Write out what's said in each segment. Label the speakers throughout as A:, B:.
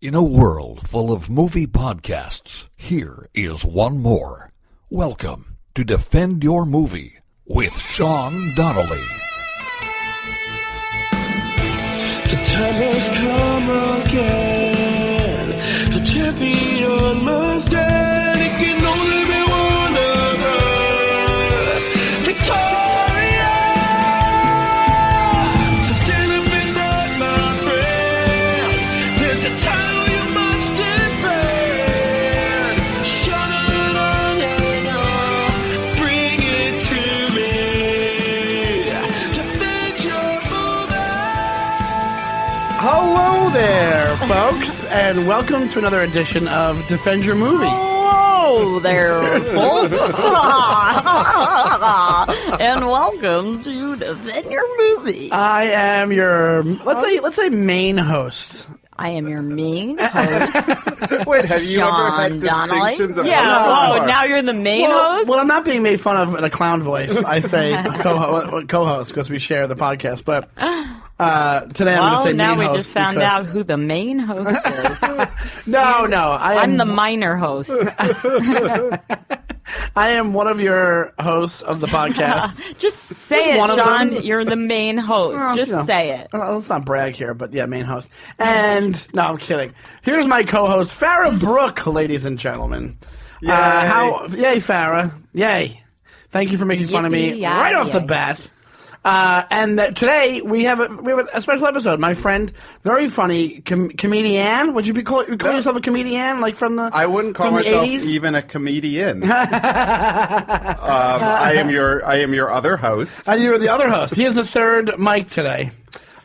A: In a world full of movie podcasts, here is one more. Welcome to Defend Your Movie with Sean Donnelly.
B: The time has come again. A champion must stand. It can only be one of us. Victoria! So stand up and fight, my friend. There's a title you must defend. Shut up, bring it to me. Defend your movie.
C: Hello there, folks, and welcome to another edition of Defend Your Movie.
D: Hello there, folks, and welcome to Defend Your Movie.
C: I am your let's say main host.
D: I am your main host.
E: Wait, have you ever had
D: Sean Donnelly?
E: distinctions of
D: Yeah.
E: host?
D: Oh, now you're the main host.
C: Well, I'm not being made fun of in a clown voice. I say co-host because we share the podcast. But today I'm going to say
D: now
C: main
D: we
C: host.
D: just found
C: because-
D: out who the main host is.
C: No,
D: I'm the minor host.
C: I am one of your hosts of the podcast.
D: Just say
C: Just one
D: it,
C: of
D: Sean.
C: them.
D: You're the main host.
C: Well,
D: Just
C: you know.
D: say it.
C: Let's not brag here, but yeah, main host. And no, I'm kidding. Here's my co-host, Farah Brooke, ladies and gentlemen.
E: Yay.
C: Yay, Farah. Yay. Thank you for making fun of me
D: Yippee-yi-yay.
C: right off the bat. Today we have a special episode. My friend, very funny comedian. Would you call yourself a comedian, like from the?
E: I wouldn't call
C: from the
E: myself
C: 80s?
E: even a comedian. I am your other host.
C: You're the other host. He has the third mic today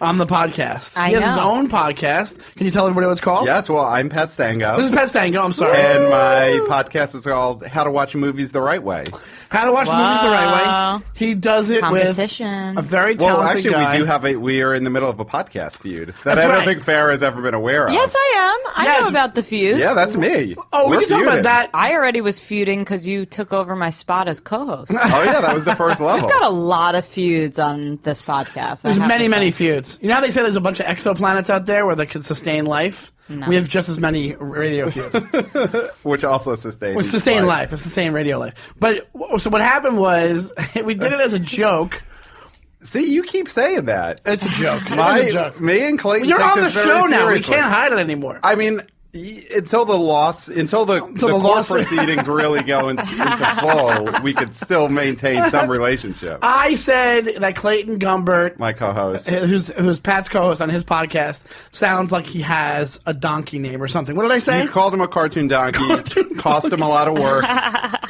C: on the podcast.
D: I
C: he has his
D: know.
C: own podcast. Can you tell everybody what it's called?
E: Yes, well, I'm Pat Stango.
C: This is Pat Stango. I'm sorry.
E: And my podcast is called How to Watch Movies the Right Way.
C: How to watch movies the right
D: Wow.
C: way. He does it with
D: Competition.
C: a very
E: Well,
C: talented
E: actually,
C: guy.
E: we are in the middle of a podcast feud that
C: That's
E: I don't
C: right.
E: think Farah has ever been aware of.
D: Yes, I am. I
C: Yes.
D: know about the feud.
E: Yeah, that's me.
C: Oh, we
E: We're
C: can talk about
E: feuding.
C: that.
D: I already was feuding because you took over my spot as co-host.
E: Oh, yeah, that was the first level.
D: We've got a lot of feuds on this podcast.
C: There's
D: I have
C: many,
D: to
C: many
D: say.
C: feuds. You know how they say there's a bunch of exoplanets out there where they can sustain life?
D: No.
C: We have just as many radio feuds.
E: Which also sustains
C: Which sustain life. It's sustain radio life. But so what happened was we did it as a joke.
E: See, you keep saying that.
C: It's a joke. It's a joke.
E: Me and Clayton
C: You're
E: take
C: on the
E: this very
C: show now. We
E: seriously.
C: can't hide it anymore.
E: I mean, until the court
C: loss-
E: proceedings really go into full, we could still maintain some relationship.
C: I said that Clayton Gumbert,
E: My co-host.
C: who's Pat's co-host on his podcast, sounds like he has a donkey name or something. What did I say?
E: You called him a cartoon donkey, cost him a lot of work,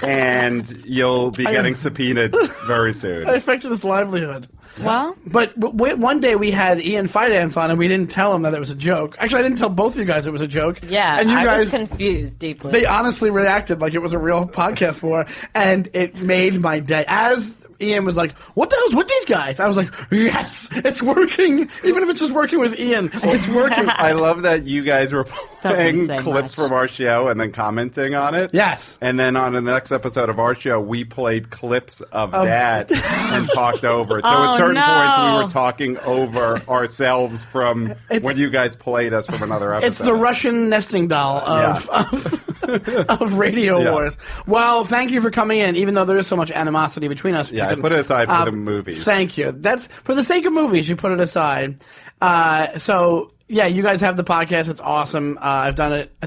E: and you'll be getting subpoenaed very soon.
C: It affected his livelihood.
D: Well,
C: But one day we had Ian Fidance on, and we didn't tell him that it was a joke. Actually, I didn't tell both of you guys it was a joke.
D: yeah,
C: and you
D: I
C: guys,
D: was confused deeply.
C: they honestly reacted like it was a real podcast for, and it made my day. As Ian was like, "What the hell's with these guys?" I was like, "Yes, it's working. Even if it's just working with Ian, it's working."
E: I love that you guys were playing
D: say
E: clips
D: much.
E: from our show and then commenting on it.
C: Yes.
E: And then on the next episode of our show, we played clips of that and talked over it. So
D: Oh,
E: at certain points, we
D: no.
E: were talking over ourselves from when you guys played us from another episode.
C: It's the Russian nesting doll of Radio
E: Yeah.
C: Wars. Well, thank you for coming in, even though there is so much animosity between us.
E: Yeah,
C: You
E: I
C: can-
E: put it aside for the movies.
C: Thank you. That's for the sake of movies. You put it aside. So yeah, you guys have the podcast. It's awesome. I've done it. I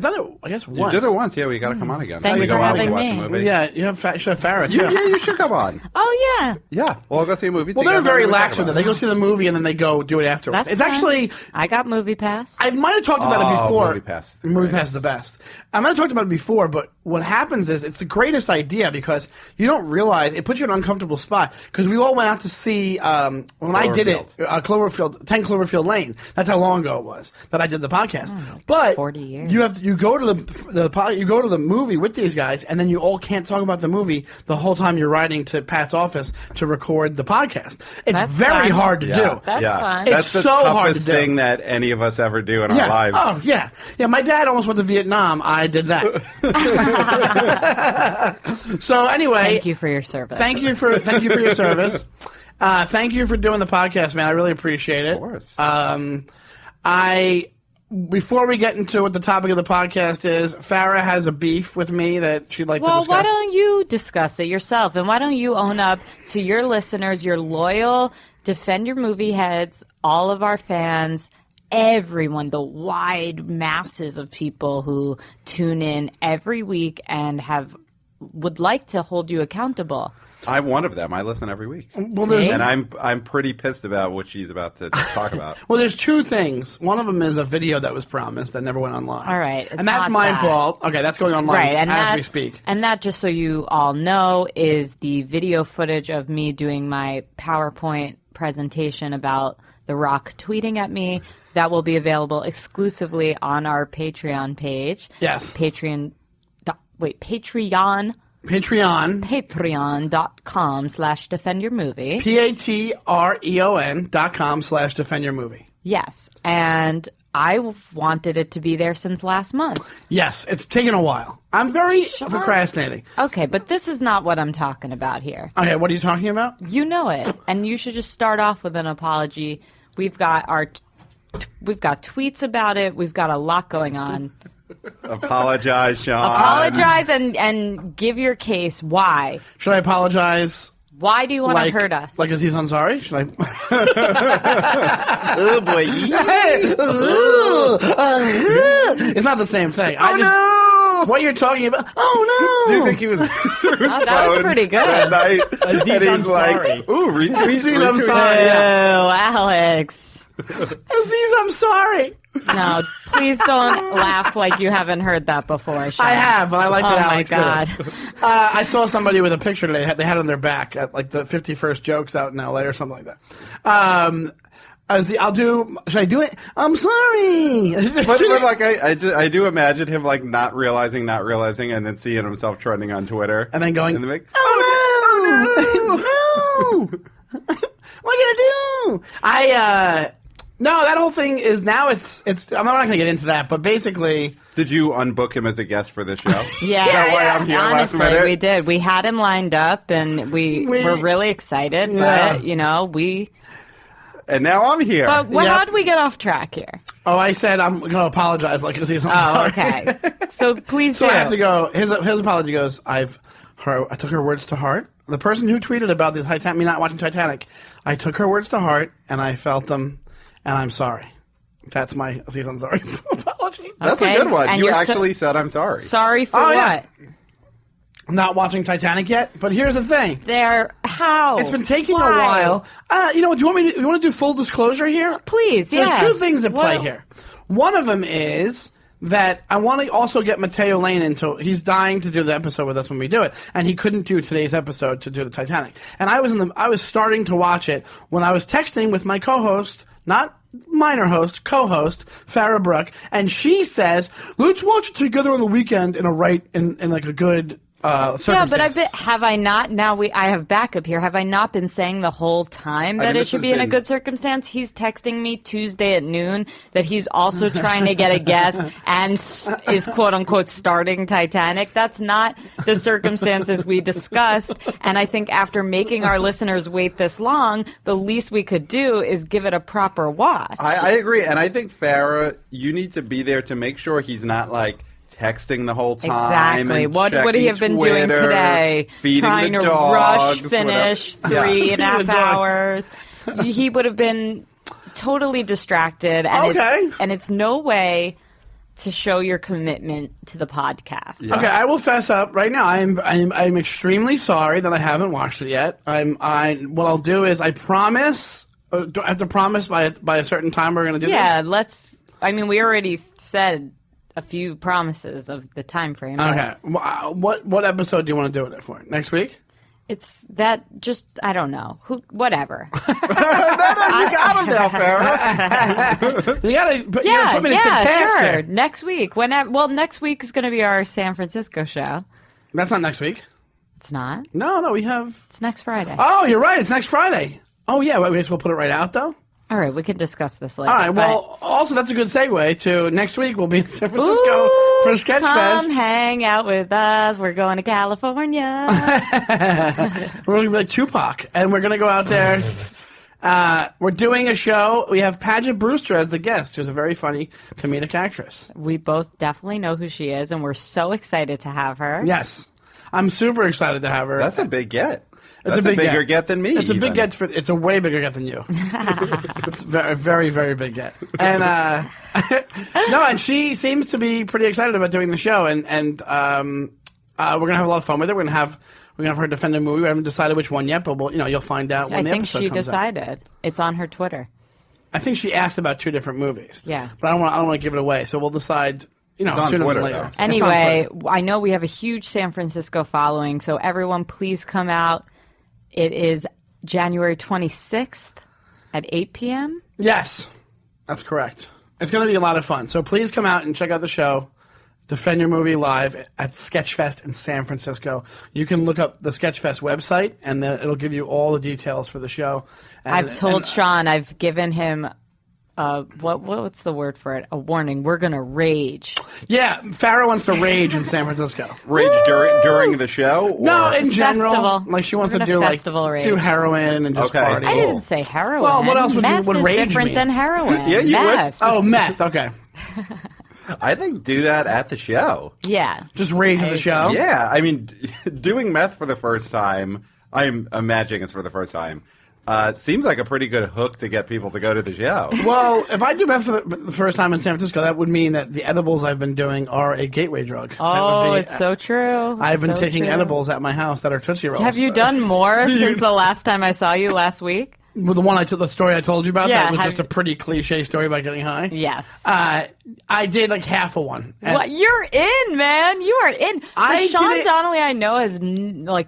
C: guess
E: You
C: once.
E: did it once. Yeah, we got to come on again.
D: Thanks
E: we
D: for
E: go out, we
D: having
E: watch
D: me.
E: a movie.
C: Yeah, you should have Farah too.
E: Yeah, you should come on.
D: Oh yeah,
E: Yeah, we'll go see a movie
C: Well,
E: together.
C: they're very
E: and we talk
C: lax with it.
E: about
C: They go see the movie and then they go do it afterwards.
D: that's
C: It's
D: fine.
C: actually.
D: I got Movie Pass.
C: I might have talked about it
E: Oh,
C: before.
E: Movie Pass.
C: Movie Pass is the best. I might have talked about it before, but what happens is it's the greatest idea because you don't realize it puts you in an uncomfortable spot. Because we all went out to see when I did it, Cloverfield, 10 Cloverfield Lane. That's how long ago it was that I did the podcast. But
D: 40 years.
C: you go to the movie with these guys, and then you all can't talk about the movie the whole time you're riding to Pat's office to record the podcast. It's
D: That's
C: very
D: fun.
C: hard to
E: Yeah.
C: do.
D: That's
E: yeah.
D: fun.
E: That's
C: It's
E: the
C: so hard
E: toughest
C: to do.
E: thing that any of us ever do in our
C: Yeah.
E: lives.
C: Oh, yeah. Yeah, my dad almost went to Vietnam. I did that. So anyway,
D: Thank you for your service.
C: Thank you for your service. Thank you for doing the podcast, man. I really appreciate it.
E: Of course.
C: before we get into what the topic of the podcast is, Farah has a beef with me that she'd like to discuss.
D: Well, why don't you discuss it yourself? And why don't you own up to your listeners, your loyal Defend Your Movie heads, all of our fans, everyone, the wide masses of people who tune in every week and would like to hold you accountable.
E: I'm one of them. I listen every week.
C: Well,
E: and I'm pretty pissed about what she's about to talk about.
C: Well, there's two things. One of them is a video that was promised that never went online.
D: All right.
C: And that's my fault. Okay, that's going online as we speak.
D: And that, just so you all know, is the video footage of me doing my PowerPoint presentation about The Rock tweeting at me. That will be available exclusively on our Patreon page.
C: Yes.
D: Patreon. Patreon.com/defendyourmovie.
C: patreon.com/defendyourmovie.
D: Yes. And I wanted it to be there since last month.
C: Yes, it's taken a while. I'm very procrastinating.
D: Okay, but this is not what I'm talking about here.
C: Okay, what are you talking about?
D: You know it. And you should just start off with an apology. We've got tweets about it. We've got a lot going on.
E: Apologize, Sean.
D: Apologize and give your case. Why?
C: Should I apologize?
D: Why do you want to hurt us?
C: Like Aziz Ansari? Should I?
E: Oh, boy.
C: It's not the same thing.
E: No!
C: What you're talking about? Oh, no!
E: Do you think he was through his
D: that was pretty good.
E: that night?
C: Aziz,
E: and he's
C: I'm
E: like,
C: sorry.
E: ooh, retweet,
C: Aziz, I'm
E: retweet.
C: sorry.
D: Oh, Alex.
C: Aziz, I'm sorry.
D: No, please don't laugh like you haven't heard that before, Sean.
C: I have, but I like that Alex
D: Oh, my
C: did
D: God.
C: it. I saw somebody with a picture today. They had on their back at like the 51st Jokes out in L.A. or something like that. Should I do it? I'm sorry.
E: But like, I do imagine him like not realizing, and then seeing himself trending on Twitter.
C: And then going,
E: and then like,
C: oh, no! What are you going to do? No, that whole thing is now it's I'm not going to get into that, but basically...
E: Did you unbook him as a guest for this show?
D: Yeah,
E: Is that why I'm here
D: honestly,
E: last minute?
D: we did. We had him lined up, and we were really excited, but,
E: And now I'm here.
D: But how did we get off track here?
C: Oh, I said I'm going to apologize like Aziz. I'm sorry.
D: Okay. So please do.
C: So I have to go. His apology goes, I took her words to heart. The person who tweeted about the me not watching Titanic, I took her words to heart, and I felt them, and I'm sorry. That's my Aziz Ansari apology.
E: That's a good one. And you actually said I'm sorry.
D: Sorry for what?
C: Yeah. Not watching Titanic yet, but here's the thing.
D: How?
C: It's been taking a while. You know what? Do you want to do full disclosure here?
D: Please,
C: There's two things at play here. One of them is that I want to also get Mateo Lane into. He's dying to do the episode with us when we do it, and he couldn't do today's episode to do the Titanic. And I was starting to watch it when I was texting with my co-host, not minor host, co-host, Farah Brook, and she says, "Let's watch it together on the weekend in like a good."
D: Yeah, but have I not? Now I have backup here. Have I not been saying the whole time that it should be in a good circumstance? He's texting me Tuesday at noon that he's also trying to get a guest and is quote unquote starting Titanic. That's not the circumstances we discussed. And I think after making our listeners wait this long, the least we could do is give it a proper watch.
E: I agree, and I think Farah, you need to be there to make make sure he's not like texting the whole time.
D: Exactly. What would he have been
E: Twitter,
D: doing today?
E: Feeding
D: Trying
E: the
D: to
E: dogs,
D: rush, finish 3.5 hours. He would have been totally distracted. And and it's no way to show your commitment to the podcast.
C: Yeah. Okay, I will fess up right now. I'm extremely sorry that I haven't watched it yet. What I'll do is I promise. Do I have to promise by a certain time we're going to do this?
D: Yeah, I mean, we already said a few promises of the time frame.
C: Okay. What episode do you want to do it for? Next week?
D: It's that I don't know. Whatever.
E: You got him now, Farah.
C: You got to put me in task
D: sure.
C: here.
D: Next week. Next week is going to be our San Francisco show.
C: That's not next week.
D: It's not?
C: No, we have...
D: It's next Friday.
C: Oh, you're right. It's next Friday. Oh, yeah. I guess we'll put it right out, though.
D: All right, we can discuss this later.
C: All right, well, also that's a good segue to next week. We'll be in San Francisco for Sketchfest.
D: Come hang out with us. We're going to California.
C: We're going to be like Tupac, and we're going to go out there. We're doing a show. We have Paget Brewster as the guest, who's a very funny comedic actress.
D: We both definitely know who she is, and we're so excited to have her.
C: Yes. I'm super excited to have her.
E: That's a big get.
C: It's
E: That's a bigger get than me.
C: It's a
E: even.
C: big get. It's a way bigger get than you. It's a very, very big get. And no, and she seems to be pretty excited about doing the show. And we're gonna have a lot of fun with it. We're gonna have her defend a movie. We haven't decided which one yet, but you'll find out when the episode comes out.
D: I think she decided. It's on her Twitter.
C: I think she asked about 2 different movies.
D: Yeah,
C: but I don't want to give it away. So we'll decide.
E: It's on
C: sooner
E: Twitter,
C: than later.
D: Anyway, I know we have a huge San Francisco following, so everyone please come out. It is January 26th at 8 p.m.
C: Yes, that's correct. It's going to be a lot of fun. So please come out and check out the show. Defend Your Movie live at Sketchfest in San Francisco. You can look up the Sketchfest website, and then it'll give you all the details for the show.
D: I've told Sean, I've given him... what's the word for it? A warning. We're gonna rage.
C: Yeah, Farah wants to rage in San Francisco.
E: Rage during the show? Or?
C: No, in general.
D: Festival.
C: Like she wants
D: We're
C: to do
D: gonna festival rage.
C: do heroin and just party.
D: I didn't say heroin.
C: Well, what else would
D: meth
C: would
D: is
C: rage
D: different
C: mean?
D: than heroin.
E: Yeah, you
D: meth.
C: Oh, meth. Okay,
E: I think do that at the show.
D: Yeah.
C: just rage at the show.
E: Yeah, I mean, doing meth for the first time, I'm imagining it's for the first time, seems like a pretty good hook to get people to go to the show.
C: Well, if I do meth for the first time in San Francisco, that would mean that the edibles I've been doing are a gateway drug.
D: Oh, it's so true.
C: I've been
D: So
C: taking
D: true.
C: edibles at my house that are Tootsie Rolls.
D: Have you done more since the last time I saw you last week?
C: Well, the story I told you about,
D: Yeah,
C: that was
D: have
C: just a pretty cliche story about getting high?
D: Yes.
C: I did like half of one. And
D: What? You're in, man. You are in.
C: I
D: Sean
C: did it-
D: Donnelly, I know, has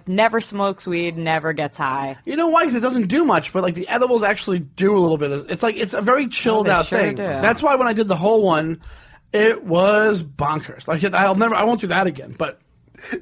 D: never smokes weed, never gets high.
C: You know why? Because it doesn't do much, but like the edibles actually do a little bit. It's a very chilled out
D: sure
C: thing.
D: do.
C: That's why when I did the whole one, it was bonkers. Like I won't do that again. But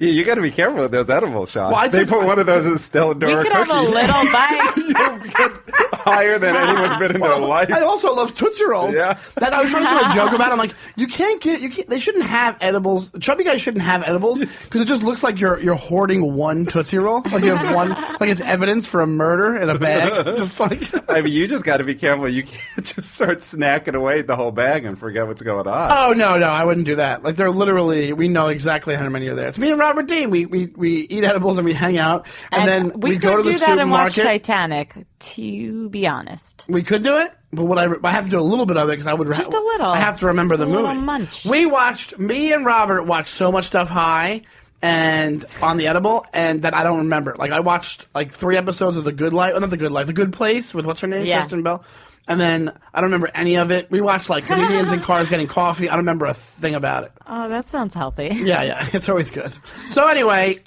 E: Yeah, you got to be careful with those edibles, Sean.
C: Well,
E: They put one of those in Stella
D: We
E: Dora
D: could
E: cookies.
D: have a little bite.
E: You'll get higher than anyone's been in their life.
C: I also love Tootsie Rolls.
E: Yeah.
C: That I was trying to do a joke about. I'm like, you can't. They shouldn't have edibles. Chubby guys shouldn't have edibles because it just looks like you're hoarding one Tootsie Roll. Like you have one. Like it's evidence for a murder in a bag. Just like.
E: I mean, you just got to be careful. You can't just start snacking away the whole bag and forget what's going on.
C: Oh no, I wouldn't do that. Like they're literally, we know exactly how many are there. It's me and Robert Dean. We eat edibles and we hang out, and then we go to the
D: could do that and watch
C: supermarket.
D: Titanic. To be honest,
C: We could do it, but I have to do a little bit of it because I would
D: Just a little.
C: I have to remember
D: Just
C: the
D: a little
C: movie.
D: munch.
C: Me and Robert watched so much stuff high and on the edible, and that I don't remember. Like I watched like 3 episodes of The Good Life, not The Good Life, The Good Place with what's her name,
D: Yeah.
C: Kristen Bell. And then I don't remember any of it. We watched like comedians in cars getting coffee. I don't remember a thing about it.
D: oh, that sounds healthy.
C: Yeah, it's always good. So anyway,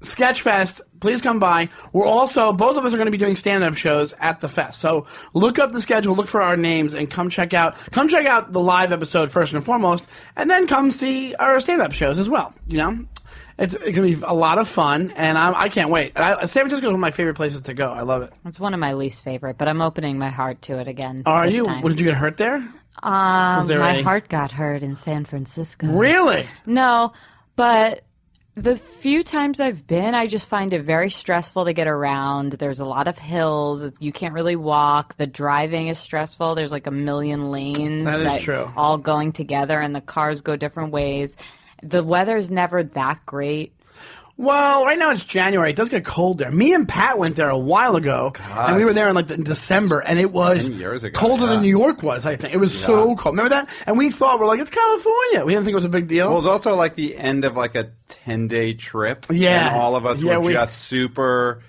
C: Sketchfest, please come by. We're also, both of us are going to be doing stand-up shows at the fest. So look up the schedule, look for our names, and come check out the live episode first and foremost, and then come see our stand-up shows as well. You know, it's going to be a lot of fun, and I can't wait. San Francisco is one of my favorite places to go. I love it.
D: It's one of my least favorite, but I'm opening my heart to it again.
C: Are
D: this
C: you?
D: time.
C: Did you get hurt there?
D: My heart got hurt in San Francisco.
C: Really?
D: No, but the few times I've been, I just find it very stressful to get around. There's a lot of hills. You can't really walk. The driving is stressful. There's like a million lanes.
C: That is true.
D: All going together, and the cars go different ways. The weather's never that great.
C: Well, right now it's January. It does get cold there. Me and Pat went there a while ago, and we were there in December, and it was
E: 10 years ago,
C: colder
E: yeah.
C: than New York was, I think. It was so cold. Remember that? And we thought, we're like, it's California. We didn't think it was a big deal.
E: Well, it was also like the end of like a 10-day trip.
C: Yeah.
E: And all of us
C: Yeah,
E: were
C: we-
E: just super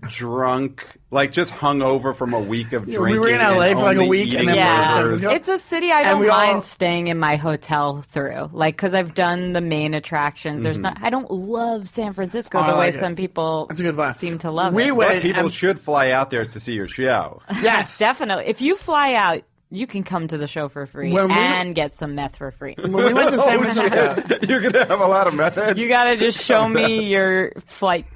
E: drunk, like just hungover from a week of drinking.
C: we were in LA
E: and
C: for like a
E: only
C: week, and
E: eating
C: then we were in San
E: burgers.
C: Francisco.
D: It's a city I
C: And
D: don't
C: we all-
D: mind staying in my hotel through, because I've done the main attractions. There's not. I don't love San Francisco
C: I
D: the way
C: like it.
D: some people
C: That's a good vibe.
D: seem to love
C: We
D: it.
C: went-
E: But people
C: and-
E: should fly out there to see your show.
C: Yes.
D: Definitely. If you fly out, you can come to the show for free
C: When we-
D: and get some meth for free.
C: When we went to San Francisco,
E: You're going to have a lot of methods.
D: You gotta just show me your flight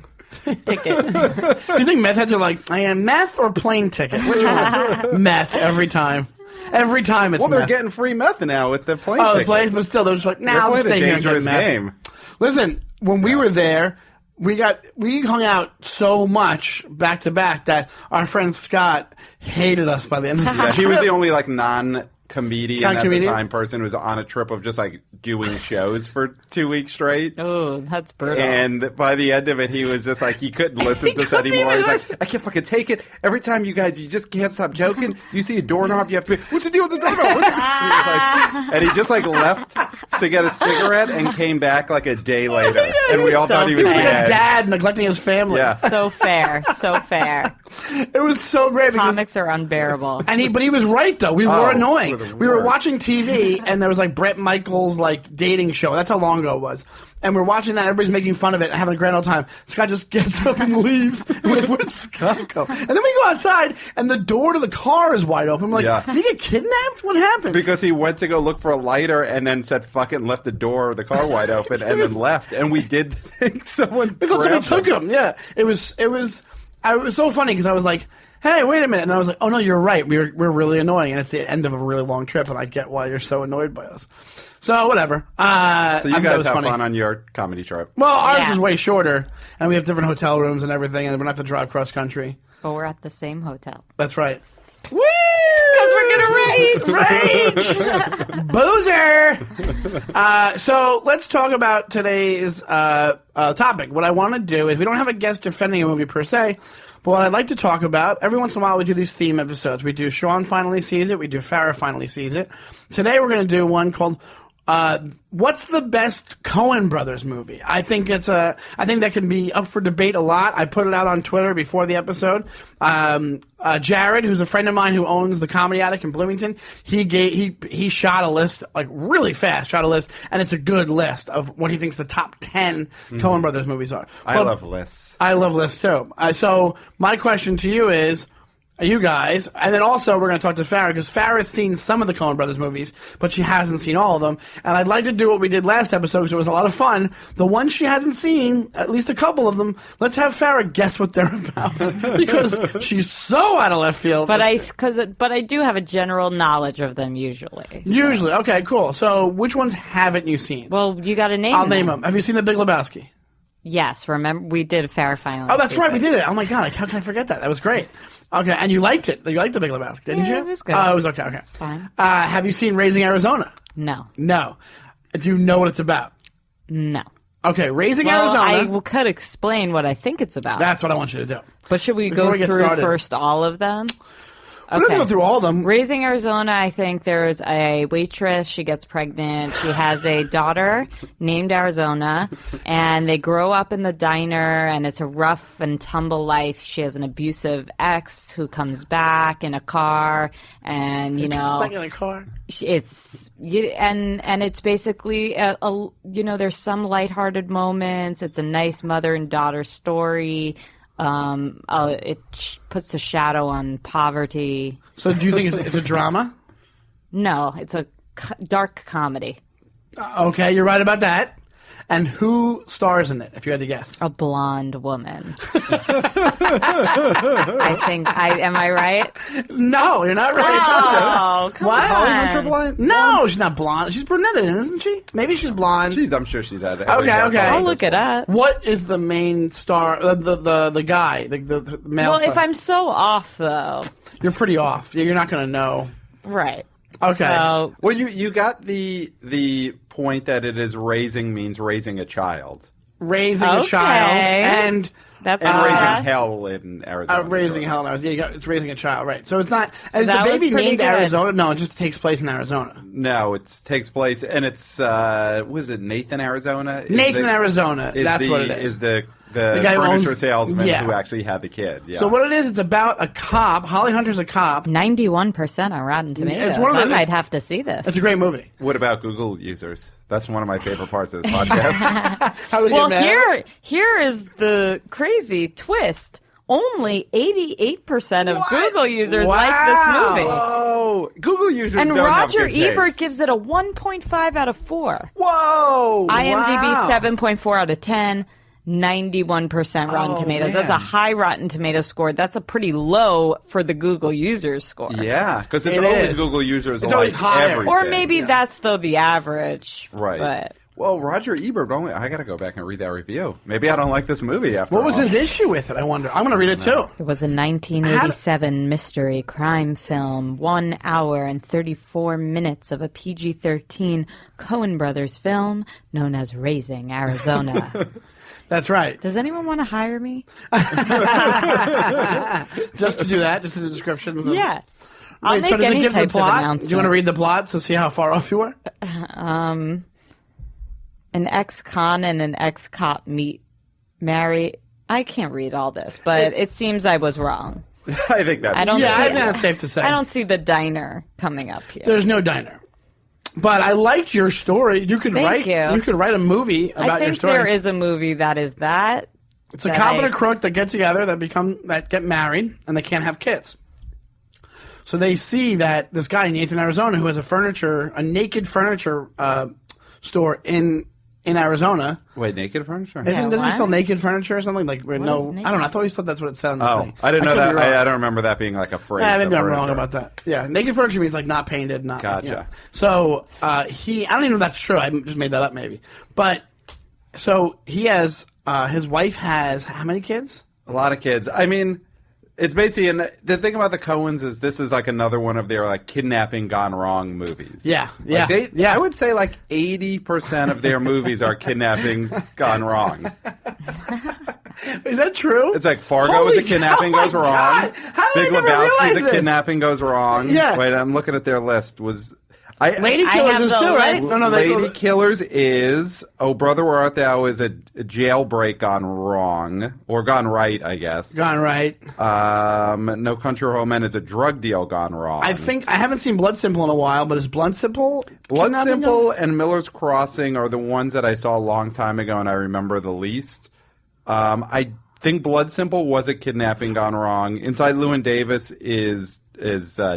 D: ticket.
C: you think meth heads are like, I am meth or plane ticket? Which one? Meth every time. Every time it's
E: Well, they're
C: meth.
E: getting free meth now with the plane
C: Oh, the
E: ticket.
C: place, but still, they're just like,
E: They're
C: nah, I'll
E: playing
C: stay
E: a
C: here and get
E: dangerous
C: meth.
E: game.
C: Listen, when we were there, we hung out so much back to back that our friend Scott hated us by the end of the
E: Yeah,
C: trip.
E: he was the only like non-comedian at the
C: Non-comedian?
E: time person who was on a trip of just like doing shows for 2 weeks straight.
D: Oh, that's brutal.
E: And by the end of it, he was just like, he couldn't listen to us anymore. He's like, I can't fucking take it. Every time you guys, you just can't stop joking. You see a doorknob, you have to be, what's the deal with the doorknob? And he just like left to get a cigarette and came back like a day later. And we all
D: So
E: thought he was
D: bad.
C: Like a
E: dead.
C: dad neglecting his family.
E: Yeah.
D: So fair. So fair.
C: It was so great because
D: Comics are unbearable.
C: but he was right though. We were
E: Oh,
C: annoying.
E: we're the
C: We were
E: worst.
C: watching TV and there was like Bret Michaels like dating show. That's how long ago it was. And we're watching that. Everybody's making fun of it and having a grand old time. Scott just gets up and leaves. And we're like, where'd Scott go? And then we go outside and the door to the car is wide open. I'm like,
E: Yeah.
C: did he get kidnapped? What happened?
E: Because he went to go look for a lighter and then said fuck it and left the door of the car wide open and then left. And we did think someone
C: We thought somebody
E: grabbed
C: took him. Yeah, it was so funny because I was like, "Hey, wait a minute," and then I was like, "Oh no, you're right. We're really annoying, and it's the end of a really long trip, and I get why you're so annoyed by us." So whatever.
E: So
C: I
E: you
C: thought it
E: guys
C: was
E: have
C: funny.
E: fun on your comedy trip.
C: Well, ours
D: Yeah.
C: is way shorter, and we have different hotel rooms and everything, and we don't have to drive cross country.
D: But we're at the same hotel.
C: That's right. Woo!
D: Because we're going to rage!
C: Boozer! So let's talk about today's topic. What I want to do is we don't have a guest defending a movie per se, but what I'd like to talk about, every once in a while we do these theme episodes. We do Sean Finally Sees It. We do Farah Finally Sees It. Today we're going to do one called what's the best Coen Brothers movie? I think that can be up for debate a lot. I put it out on Twitter before the episode. Jared, who's a friend of mine who owns the Comedy Attic in Bloomington, he shot a list, like really fast, and it's a good list of what he thinks the top 10 Coen Brothers movies are.
E: I love lists.
C: I love lists too. So my question to you is, you guys, and then also we're going to talk to Farah because Farah's seen some of the Coen Brothers movies, but she hasn't seen all of them. And I'd like to do what we did last episode because it was a lot of fun. The ones she hasn't seen, at least a couple of them, let's have Farah guess what they're about because she's so out of left field.
D: But I do have a general knowledge of them usually. So.
C: Usually, okay, cool. So which ones haven't you seen?
D: Well, you got to name
C: I'll name them. Have you seen The Big Lebowski?
D: Yes, remember we did Farah Finally.
C: Oh, that's
D: Sees
C: right,
D: It.
C: we did it. Oh my god, how can I forget that? That was great. Okay, and you liked it. You liked The Big Lebowski, didn't you?
D: Yeah, it was good.
C: Oh, it was okay. Okay, it's
D: fine.
C: Have you seen Raising Arizona?
D: No.
C: No. Do you know what it's about?
D: No.
C: Okay, Raising
D: Well,
C: Arizona.
D: I could explain what I think it's about.
C: That's what I want you to do.
D: But should we
C: Before
D: go
C: we get
D: through
C: started.
D: first all of them?
C: We don't have to go through all of them.
D: Raising Arizona, I think there's a waitress. She gets pregnant. She has a daughter named Arizona, and they grow up in the diner, and it's a rough and tumble life. She has an abusive ex who comes back in a car, and
C: Like in a car.
D: it's it's basically there's some lighthearted moments. It's a nice mother and daughter story. It puts a shadow on poverty.
C: So do you think it's a drama?
D: No, it's a dark comedy.
C: Okay, you're right about that. And who stars in it, if you had to guess?
D: A blonde woman. Am I right?
C: No, you're not right.
D: Oh, come
C: What?
D: on.
C: No, she's not blonde. She's brunette, isn't she? Maybe she's blonde.
E: I'm sure she's had.
C: Okay.
D: I'll look it up.
C: What is the main star? The guy, the male.
D: Well,
C: star?
D: if I'm so off, though.
C: You're pretty off. You're not going to know.
D: Right.
C: Okay.
D: So,
E: Well, you got the point that it is raising means raising a child
C: Raising a
D: Okay.
C: child and
D: that's
E: and
D: all
E: raising
D: right.
E: hell in Arizona.
C: raising hell in Arizona. Yeah, it's raising a child, right? So it's not. Is the
D: that was
C: baby
D: pretty
C: named
D: good.
C: Arizona? No, it just takes place in Arizona.
E: No, it takes place and it's was it Nathan, Arizona?
C: Nathan, Arizona. That's what it is.
E: Is the
C: guy who
E: furniture
C: owns-
E: salesman
C: yeah.
E: who actually had the kid? Yeah.
C: So what it is, it's about a cop. Holly Hunter's a cop.
D: 91% on Rotten Tomatoes.
C: It's one of
D: I
C: the-
D: might have to see this.
C: It's a great movie.
E: What about Google users? That's one of my favorite parts of this podcast.
C: How would you
D: Well,
C: get mad?
D: here is the crazy twist. Only 88% of Google users like this movie.
E: Oh, Google users
D: And
E: don't have
D: Roger
E: good taste.
D: Ebert gives it a 1.5 out of 4.
C: Whoa!
D: IMDb
C: wow.
D: 7.4 out of 10. 91% Rotten Tomatoes.
C: man.
D: That's a high Rotten Tomato score. That's a pretty low for the Google users score.
E: Yeah, because it's
C: It
E: always
C: is.
E: Google users.
C: It's always
E: like
C: higher.
E: everything.
D: Or maybe
E: Yeah.
D: that's, though, the average.
E: Right.
D: But
E: Well, Roger Ebert I got to go back and read that review. Maybe I don't like this movie after all.
C: What was his issue with it, I wonder? I'm going to read it, too.
D: It was a 1987 mystery crime film, 1 hour and 34 minutes of a PG-13 Coen Brothers film known as Raising Arizona.
C: That's right.
D: Does anyone want to hire me?
C: Just to do that, just in the descriptions?
D: Yeah. I'll make
C: does it
D: any
C: give the
D: types of
C: plot?
D: announcements.
C: Do you want to read the plot to see how far off you were?
D: An ex-con and an ex-cop marry. I can't read all this, but it seems I was wrong.
E: I think that.
C: I think that's safe to say.
D: I don't see the diner coming up here.
C: There's no diner. But I liked your story. You could
D: Thank you.
C: You could write a movie about your story.
D: I think there is a movie that is that.
C: It's a cop and a crook that get together, that get married, and they can't have kids. So they see that this guy, Nathan, Arizona, who has a naked furniture store in Arizona.
E: Wait, naked furniture?
C: Doesn't he sell naked furniture or something? Like, I don't know. I thought he thought that's what it said on the thing.
E: I didn't know that. I don't remember that being like a phrase.
C: Yeah, maybe I'm wrong about that. Yeah, naked furniture means like not painted.
E: Gotcha.
C: You know. So I don't even know if that's true. I just made that up maybe. But so he has, his wife has how many kids?
E: A lot of kids. I mean, it's basically, and the thing about the Coens is this is like another one of their like kidnapping gone wrong movies.
C: Yeah.
E: I would say like 80% of their movies are kidnapping gone wrong.
C: Is that true?
E: It's like Fargo is a kidnapping goes wrong.
C: God. How did
E: Big
C: I never
E: Lebowski
C: realize
E: is a
C: this?
E: kidnapping goes wrong.
C: Yeah.
E: Wait, I'm looking at their list.
C: Lady Killers is still right. No,
E: Lady Killers is Oh Brother Where Art Thou is a jailbreak gone wrong or gone right, I guess.
C: Gone right.
E: No Country for Old Men is a drug deal gone wrong.
C: I haven't seen Blood Simple in a while, but is Blood Simple?
E: Blood Simple and Miller's Crossing are the ones that I saw a long time ago and I remember the least. I think Blood Simple was a kidnapping gone wrong. Inside Llewyn Davis is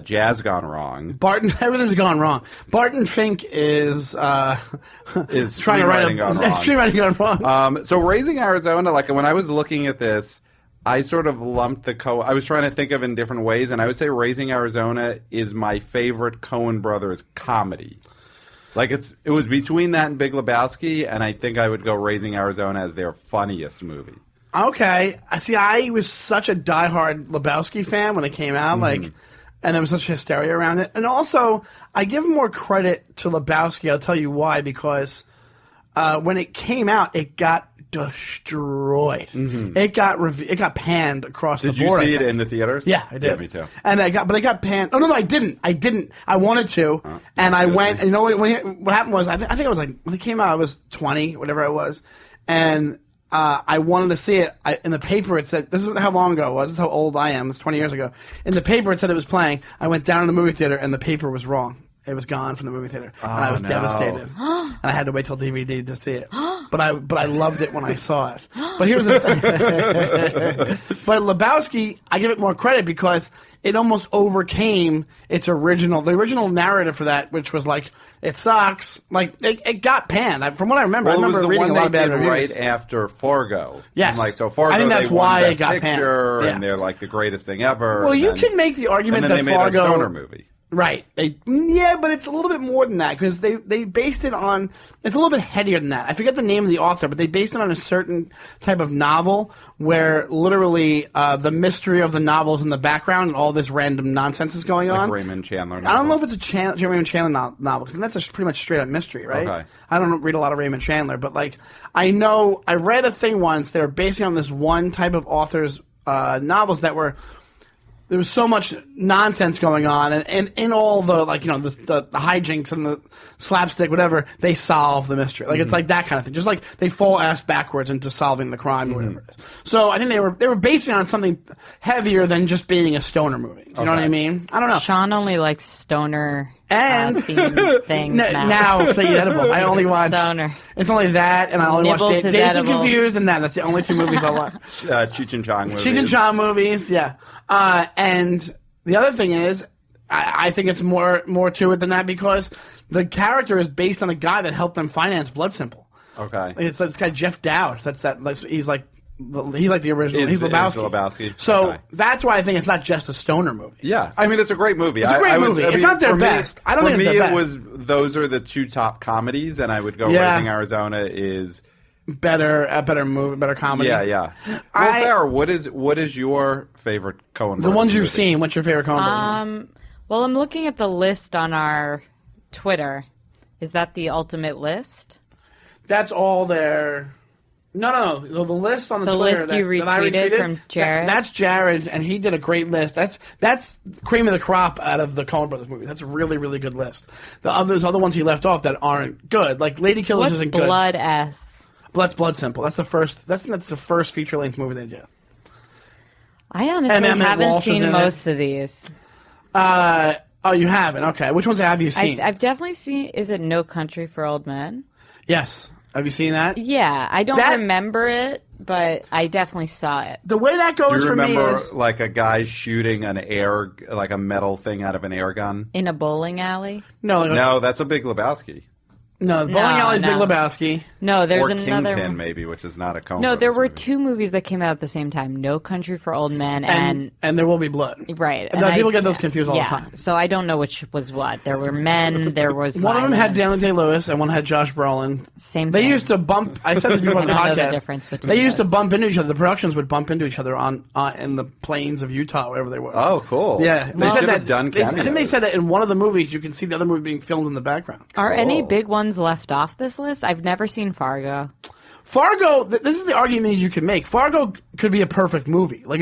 E: Jazz gone wrong.
C: Everything's gone wrong. Barton Fink is trying to write screenwriting gone wrong.
E: So Raising Arizona, like when I was looking at this, I sort of lumped I was trying to think of it in different ways, and I would say Raising Arizona is my favorite Coen Brothers comedy. Like it was between that and Big Lebowski, and I think I would go Raising Arizona as their funniest movie.
C: Okay. See, I was such a diehard Lebowski fan when it came out, and there was such hysteria around it. And also, I give more credit to Lebowski. I'll tell you why, because when it came out, it got destroyed. Mm-hmm. It got panned across the board.
E: Did you see it in the theaters?
C: Yeah, I did.
E: Yeah, me too.
C: And it got panned. Oh no, I didn't. I wanted to, and I went. And you know what happened was, I think I was like, when it came out, I was 20, whatever I was, and I wanted to see it. In the paper, it said, this is how long ago it was. This is how old I am. It's 20 years ago. In the paper, it said it was playing. I went down to the movie theater, and the paper was wrong. It was gone from the movie theater, and I was devastated. And I had to wait till DVD to see it. But I loved it when I saw it. But here's the thing. But Lebowski, I give it more credit because it almost overcame the original narrative for that, which was like, it sucks. Like, it got panned. From what I remember, I remember reading a lot of bad reviews.
E: Right after Fargo.
C: Yes.
E: And so Fargo,
C: I think that's why it got panned.
E: And they're like the greatest thing ever.
C: Well, you can make the argument that
E: Fargo...
C: Fargo...
E: they made a stoner movie.
C: Right. Yeah, but it's a little bit more than that because they based it on... It's a little bit headier than that. I forget the name of the author, but they based it on a certain type of novel where literally the mystery of the novel is in the background and all this random nonsense is going on.
E: Like Raymond Chandler novel.
C: I don't know if it's a Raymond Chandler novel because that's pretty much straight up mystery, right? Okay. I don't read a lot of Raymond Chandler, but like I know I read a thing once. They were basing on this one type of author's novels that were... There was so much nonsense going on, and in all the the hijinks and the slapstick, whatever, they solve the mystery. Like it's like that kind of thing. Just like they fall ass backwards into solving the crime or whatever it is. So I think they were basing it on something heavier than just being a stoner movie. You know what I mean? I don't know.
D: Sean only likes stoner
C: and
D: things
C: now say edible. I only watch
D: stoner.
C: It's only that, and I only watch Dazed and Confused, and that's the only two movies I watch.
E: Cheech and Chong movies.
C: Cheech and Chong movies, yeah. And the other thing is, I think it's more to it than that because the character is based on the guy that helped them finance Blood Simple.
E: Okay.
C: It's this guy Jeff Dowd. He's like He's like the original. He's Lebowski. So that's why I think it's not just a stoner movie.
E: Yeah, I mean it's a great movie.
C: It's a great movie. It's not their best. I don't think it's their best.
E: For me, those are the two top comedies, and I would go Raising Arizona is
C: better movie, better comedy.
E: Yeah. Well, Farah, what is your favorite Coen?
C: The ones you've seen. What's your favorite Coen movie?
D: Well, I'm looking at the list on our Twitter. Is that the ultimate list?
C: That's all their. No. The list on the Twitter
D: list you retweeted from Jared.
C: That's Jared, and he did a great list. That's cream of the crop out of the Coen Brothers movies. That's a really, really good list. There's other ones he left off that aren't good. Like Lady Killers isn't good.
D: Blood S?
C: Blood Simple. That's the first. That's the first feature length movie they did.
D: I honestly haven't seen most of these.
C: Oh, you haven't? Okay. Which ones have you seen?
D: I've definitely seen. Is it No Country for Old Men?
C: Yes. Have you seen that?
D: Yeah, I don't remember it, but I definitely saw it.
C: The way that goes for me is...
E: Do you remember, like, a guy shooting like a metal thing out of an air gun?
D: In a bowling alley?
C: No,
E: that's a Big Lebowski.
C: No, the bowling alley is Big Lebowski.
D: No, there's
E: another
D: one.
E: Maybe, which is not a Coen.
D: No, there were
E: movie.
D: two movies that came out at the same time: No Country for Old Men
C: and There Will Be Blood.
D: Right.
C: And people get those confused all the time.
D: So I don't know which was what. There were men. There was
C: one
D: violence.
C: of them had Daniel Day-Lewis and one had Josh Brolin.
D: Same.
C: They used to bump. I said this before on the podcast.
D: Know the difference between
C: they used to bump into each other. The productions would bump into each other on in the plains of Utah, wherever they were.
E: Oh, cool.
C: Yeah,
E: they said that. Done.
C: I think they said that in one of the movies, you can see the other movie being filmed in the background.
D: Are any big ones left off this list? I've never seen Fargo.
C: This is the argument you can make. Fargo could be a perfect movie. Like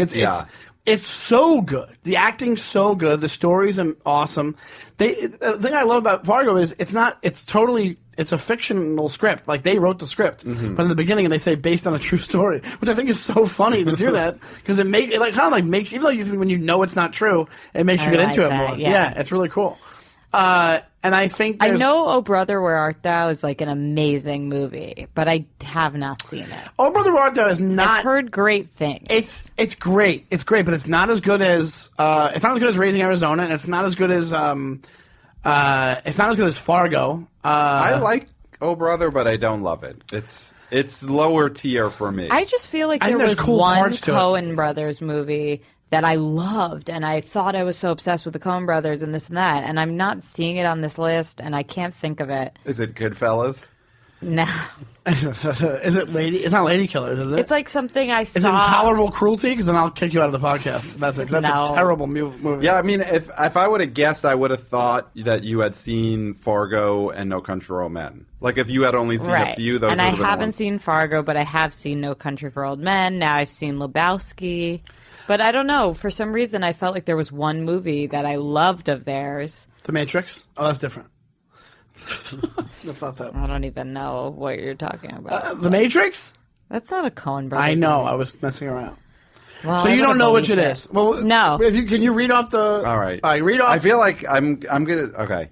C: it's so good. The acting's so good. The story's awesome. The thing I love about Fargo is it's a fictional script. Like they wrote the script, but in the beginning they say based on a true story, which I think is so funny to do that because it makes even though when you know it's not true, it makes you get into it more. Yeah, it's really cool. And I think
D: I know Oh Brother, Where Art Thou is like an amazing movie, but I have not seen it.
C: Oh Brother, Where Art Thou is not.
D: I've heard great things.
C: It's great, but it's not as good as Raising Arizona, and it's not as good as Fargo.
E: I like Oh Brother, but I don't love it. It's lower tier for me.
D: I just feel like there was one Coen Brothers movie that I loved, and I thought I was so obsessed with the Coen Brothers and this and that, and I'm not seeing it on this list, and I can't think of it.
E: Is it Goodfellas?
D: No.
C: Is it It's not Lady Killers, is it?
D: It's like something I saw.
C: Is it Intolerable Cruelty? Because then I'll kick you out of the podcast. That's a terrible movie.
E: Yeah, I mean, if I would have guessed, I would have thought that you had seen Fargo and No Country for Old Men. Like, if you had only seen a few, those
D: and I haven't seen Fargo, but I have seen No Country for Old Men. Now I've seen Lebowski. But I don't know. For some reason, I felt like there was one movie that I loved of theirs.
C: The Matrix? Oh, that's different. That's not that.
D: I don't even know what you're talking about.
C: The Matrix?
D: That's not a Coen Brothers.
C: I know. I was messing around.
D: Well,
C: so you don't know which it is? Well,
D: no.
C: Can you read off the?
E: All right.
C: Read off.
E: I feel like I'm gonna. Okay.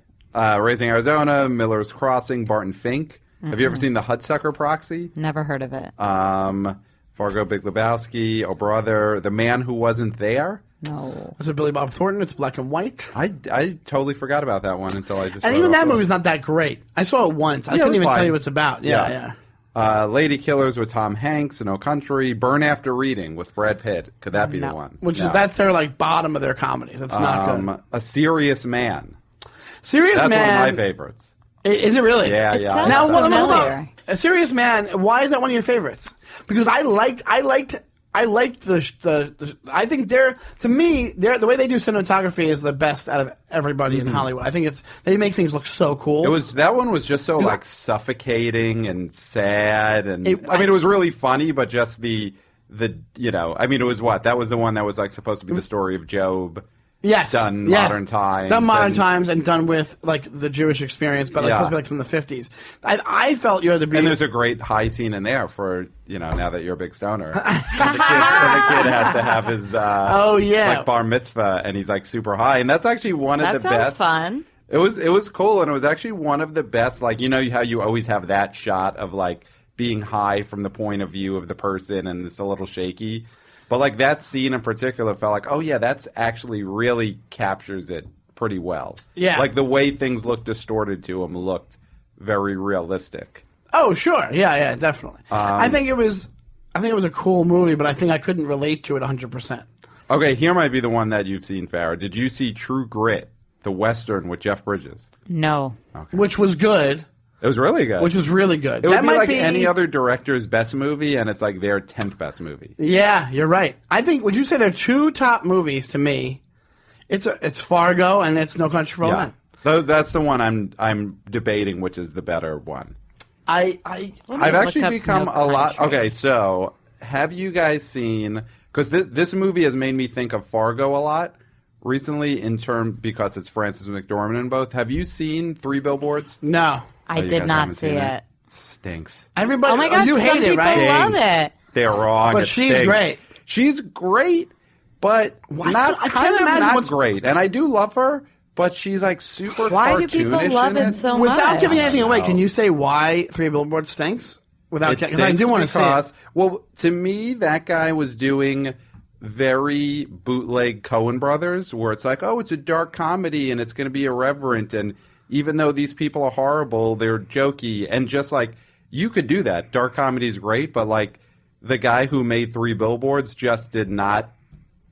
E: Raising Arizona, Miller's Crossing, Barton Fink. Mm-hmm. Have you ever seen The Hudsucker Proxy?
D: Never heard of it.
E: Fargo, Big Lebowski, Oh Brother, The Man Who Wasn't There.
D: No.
C: It's with Billy Bob Thornton. It's black and white.
E: I totally forgot about that one until I just.
C: And even that movie's not that great. I saw it once. I couldn't even tell you what it's about. Yeah.
E: Lady Killers with Tom Hanks, No Country, Burn After Reading with Brad Pitt. Could that be the one?
C: That's their bottom of their comedies. That's not good.
E: A Serious Man.
C: Serious Man.
E: That's one of my favorites.
C: Is it really?
E: Yeah.
D: Now, hold on.
C: A Serious Man. Why is that one of your favorites? Because I liked the I think the way they do cinematography is the best out of everybody in Hollywood. I think they make things look so cool.
E: That one was just so like suffocating and sad, and it was really funny, but just the it was that was the one that was like supposed to be the story of Job.
C: Yes.
E: Modern times.
C: Done modern times and done with, like, the Jewish experience, but it's supposed to be, like, from the 50s. I felt you had to be...
E: And there's a great high scene in there for, now that you're a big stoner. the kid has to have his, like, bar mitzvah, and he's, like, super high. And that's actually one of the best...
D: That sounds fun.
E: It was cool, and it was actually one of the best, like, how you always have that shot of, like, being high from the point of view of the person, and it's a little shaky. But, like, that scene in particular felt like, oh, yeah, that's actually really captures it pretty well.
C: Yeah.
E: Like, the way things looked distorted to him looked very realistic.
C: Oh, sure. Yeah, definitely. I think it was... I think it was a cool movie, but I think I couldn't relate to it 100%.
E: Okay, here might be the one that you've seen, Farah. Did you see True Grit, the Western with Jeff Bridges?
D: No.
E: Okay.
C: Which was good.
E: It was really good.
C: Which was really good.
E: It would be like any other director's best movie, and it's like their 10th best movie.
C: Yeah, you're right. I think, would you say there are two top movies to me? It's Fargo and it's No Country for Old Men.
E: That's the one I'm debating, which is the better one.
C: I've
E: actually become a lot. Okay, so have you guys seen? Because this movie has made me think of Fargo a lot recently, because it's Frances McDormand in both. Have you seen Three Billboards?
C: No,
D: I did not see it.
E: Stinks.
C: Everybody,
D: oh my God,
C: you hate
D: some
C: it, right?
D: people love it.
E: They're wrong.
C: But she's great.
E: She's great, but
C: I can't imagine
E: not
C: what's
E: great. And I do love her. But she's like super
D: Why
E: cartoonish
D: do people love
E: in
D: it so much?
C: Without giving anything away, can you say why Three Billboards stinks? Because I do want to say it.
E: Well, to me, that guy was doing very bootleg Coen Brothers, where it's like, oh, it's a dark comedy and it's going to be irreverent, and even though these people are horrible, they're jokey, and just like you could do that. Dark comedy is great, but like the guy who made Three Billboards just did not,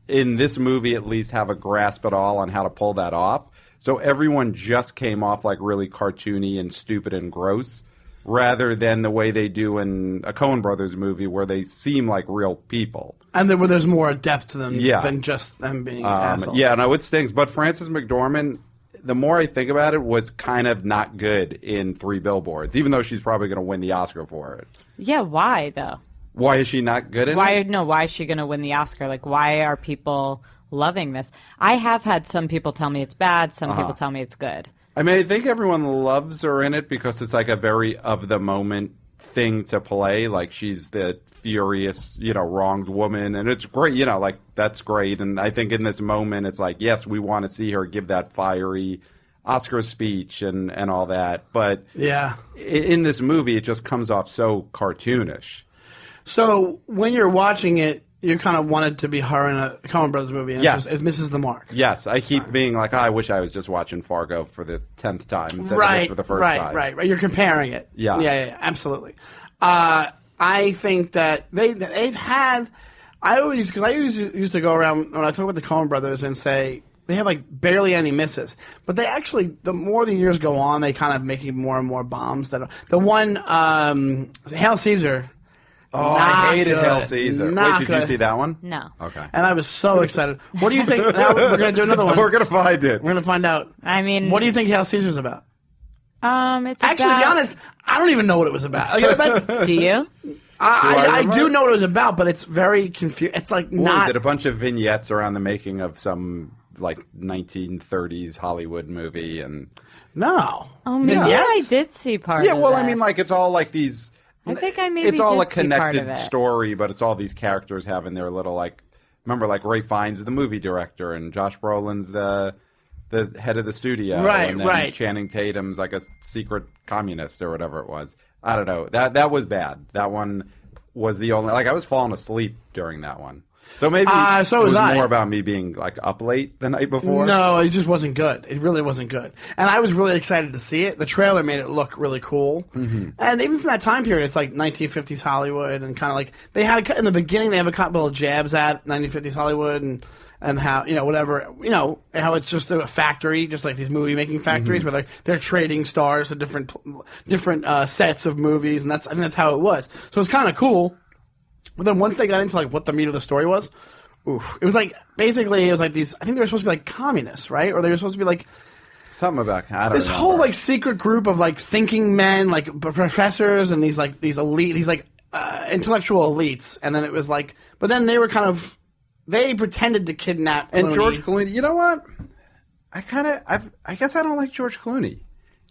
E: in this movie at least, have a grasp at all on how to pull that off. So everyone just came off like really cartoony and stupid and gross, rather than the way they do in a Coen Brothers movie where they seem like real people.
C: And where there's more depth to them than just them being assholes.
E: Yeah, no, it stinks. But Frances McDormand, the more I think about it, was kind of not good in Three Billboards, even though she's probably going to win the Oscar for it.
D: Yeah, why, though?
E: Why is she not good in it?
D: No, why is she going to win the Oscar? Like, why are people loving this? I have had some people tell me it's bad. Some people tell me it's good.
E: I mean, I think everyone loves her in it because it's like a very of-the-moment thing to play. Like, she's the furious, wronged woman, and it's great. Like, that's great. And I think in this moment, it's like, yes, we want to see her give that fiery Oscar speech and all that. But in this movie, it just comes off so cartoonish.
C: So when you're watching it, you kind of wanted to be her in a Coen Brothers movie, and it misses the mark.
E: Yes, I keep being like, I wish I was just watching Fargo for the 10th time instead of just for the first time.
C: Right. You're comparing it. Yeah, absolutely. I think that they've had. I always used to go around when I talk about the Coen Brothers and say they have like barely any misses, but they actually, the more the years go on, they kind of making more and more bombs. The one Hail Caesar.
E: Oh, I hated Hail Caesar. Wait, did you see that one?
D: No.
E: Okay.
C: And I was so excited. What do you think? Now we're going to do another one.
E: We're going to find it.
C: We're going to find out.
D: I mean,
C: what do you think Hail Caesar's about?
D: It's
C: actually, to be honest, I don't even know what it was about.
D: Do you?
C: I do know what it was about, but it's very confusing. It's like
E: What was it? A bunch of vignettes around the making of some like 1930s Hollywood movie, and
C: no.
D: Oh, maybe I did see part.
E: Yeah,
D: of
E: well,
D: this.
E: I mean, like it's all like these.
D: I think I maybe
E: it's all
D: did
E: a
D: see part of
E: connected
D: it.
E: story, but it's all these characters having their little like. Remember, like Ray Fiennes, the movie director, and Josh Brolin's the head of the studio, and then Channing Tatum's like a secret communist or whatever it was. I don't know. That was bad. That one was the only. Like I was falling asleep during that one. So maybe it was more about me being like up late the night before.
C: No, it just wasn't good. It really wasn't good. And I was really excited to see it. The trailer made it look really cool. Mm-hmm. And even from that time period, it's like 1950s Hollywood, and kind of like they had in the beginning they have a couple of jabs at 1950s Hollywood and how whatever how it's just a factory, just like these movie making factories where they're trading stars to different sets of movies, and I think that's how it was. So it's kind of cool. But then once they got into like what the meat of the story was, it was like basically it was like these. I think they were supposed to be like communists, right? Or they were supposed to be like
E: something about
C: this whole like secret group of like thinking men, like professors, and these elite, these like intellectual elites. And then it was like, but then they were they pretended to kidnap Clooney.
E: And George Clooney. You know what? I guess I don't like George Clooney.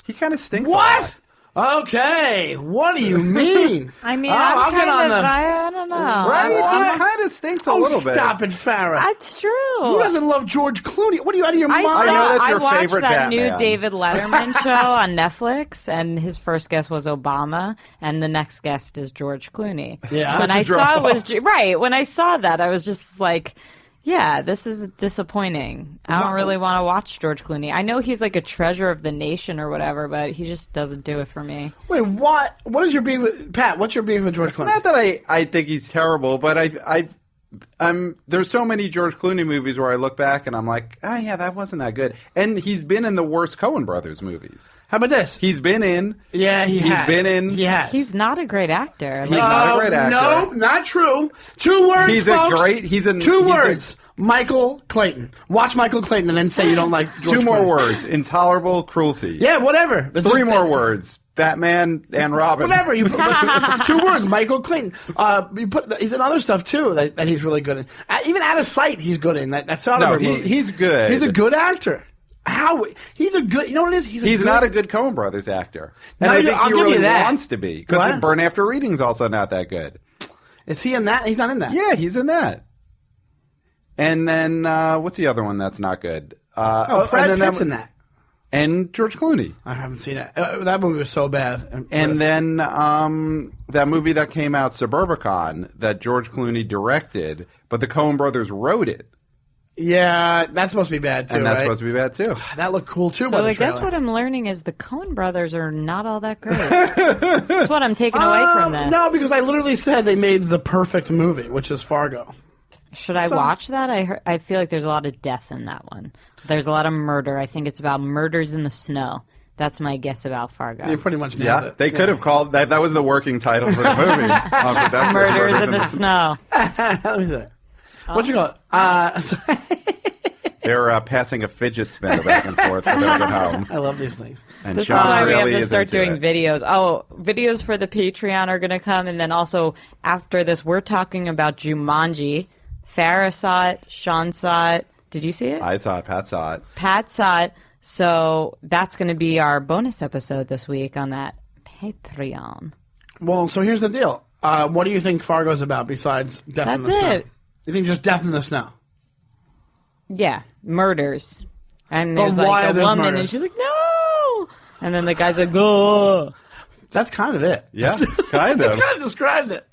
E: He kind of stinks.
C: What?
E: A lot.
C: Okay, what do you mean?
D: I mean,
C: I
D: don't know.
E: Right? He kind of stinks a little bit.
C: Stop it, Farah.
D: That's true.
C: Who doesn't love George Clooney? What are you out of your mind?
E: I know that's your
D: I watched
E: favorite
D: that
E: Batman.
D: new David Letterman show on Netflix, and his first guest was Obama, and the next guest is George Clooney.
C: Yeah.
D: So when I saw it was when I saw that, I was just like, Yeah, this is disappointing. I don't really want to watch George Clooney. I know he's like a treasure of the nation or whatever, but he just doesn't do it for me.
C: Wait, what? What is your beef with Pat? What's your beef with George Clooney?
E: Not that I think he's terrible, but there's so many George Clooney movies where I look back and I'm like, oh yeah, that wasn't that good. And he's been in the worst Coen Brothers movies.
C: How about this?
E: He's been in.
C: Yeah, he's
E: been in.
C: He has.
D: He's not a great actor.
E: He's not a great actor.
C: No, not true. 2 words,
E: He's
C: folks. Two
E: he's
C: words. Michael Clayton. Watch Michael Clayton and then say you don't like George
E: 2 more
C: Clooney.
E: words. Intolerable cruelty.
C: Yeah, whatever.
E: 3 more words. Batman and Robin.
C: Whatever. You put 2 words. Michael Clayton. He's in other stuff too that he's really good in. Even Out of Sight, he's good in. That Soderbergh movie.
E: He's good.
C: He's a good actor. He's a good. You know what it is?
E: He's not a good Coen Brothers actor, and
C: No,
E: I think
C: I'll
E: he
C: give you
E: really
C: that.
E: wants to be because Burn After Reading's also not that good.
C: Is he in that? He's not in that.
E: Yeah, he's in that. And then what's the other one that's not good?
C: Brad Pitt's in that.
E: And George Clooney.
C: I haven't seen it. That movie was so bad.
E: And then that movie that came out, Suburbicon, that George Clooney directed, but the Coen Brothers wrote it.
C: Yeah, that's supposed to be bad too.
E: And that's
C: right?
E: supposed to be bad too.
C: That looked cool too.
D: So I guess what I'm learning is the Coen brothers are not all that great. That's what I'm taking away from this.
C: No, because I literally said they made the perfect movie, which is Fargo.
D: Should I watch that? I feel like there's a lot of death in that one. There's a lot of murder. I think it's about murders in the snow. That's my guess about Fargo.
C: You pretty much nailed it.
E: They could have called that. That was the working title for the movie.
D: Murders in the snow.
C: Let me see. What you got?
E: They're passing a fidget spinner back and forth for those at home.
C: I love these things.
E: And
D: This is
E: Sean
D: why
E: really
D: we have to
E: is
D: start
E: into
D: doing
E: it.
D: videos. Oh, videos for the Patreon are going to come. And then also after this, we're talking about Jumanji. Farah saw it. Sean saw it. Did you see it?
E: I saw it. Pat saw it.
D: Pat saw it. So that's going to be our bonus episode this week on that Patreon.
C: Well, so here's the deal. What do you think Fargo's about besides death in the snow?
D: That's it.
C: You think just death in the snow?
D: Yeah, murders. And
C: But
D: there's
C: why
D: like
C: are
D: a
C: there
D: woman,
C: murders?
D: and she's like, no! And then the guy's like, oh.
C: That's kind of it.
E: Yeah, kind of.
C: That's kind of described it.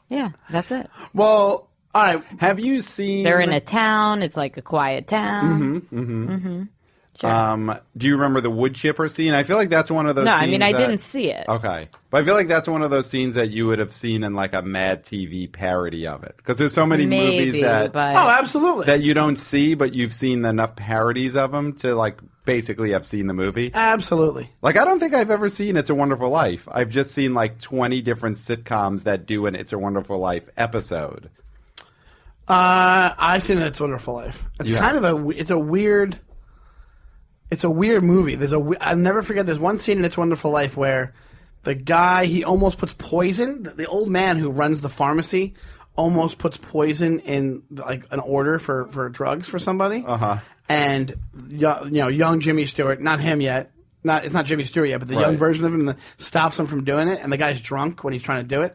D: Yeah, that's it.
C: Well, all right.
E: Have you seen?
D: They're in a town. It's like a quiet town. Sure.
E: Do you remember the wood chipper scene? I feel like that's one of those.
D: No,
E: scenes
D: I mean, I
E: that-
D: didn't see it.
E: Okay, but I feel like that's one of those scenes that you would have seen in like a Mad TV parody of it, because there's so many
D: Maybe,
E: movies that
D: but
C: Oh, absolutely.
E: that you don't see, but you've seen enough parodies of them to like basically have seen the movie.
C: Absolutely.
E: Like, I don't think I've ever seen It's a Wonderful Life. I've just seen like 20 different sitcoms that do an It's a Wonderful Life episode.
C: I've seen It's a Wonderful Life. It's kind of it's a weird movie. I'll never forget. There's one scene in It's a Wonderful Life where the guy, he almost puts poison. The old man who runs the pharmacy almost puts poison in like an order for drugs for somebody. And young Jimmy Stewart, not him yet. It's not Jimmy Stewart yet, but the young version of him stops him from doing it, and the guy's drunk when he's trying to do it.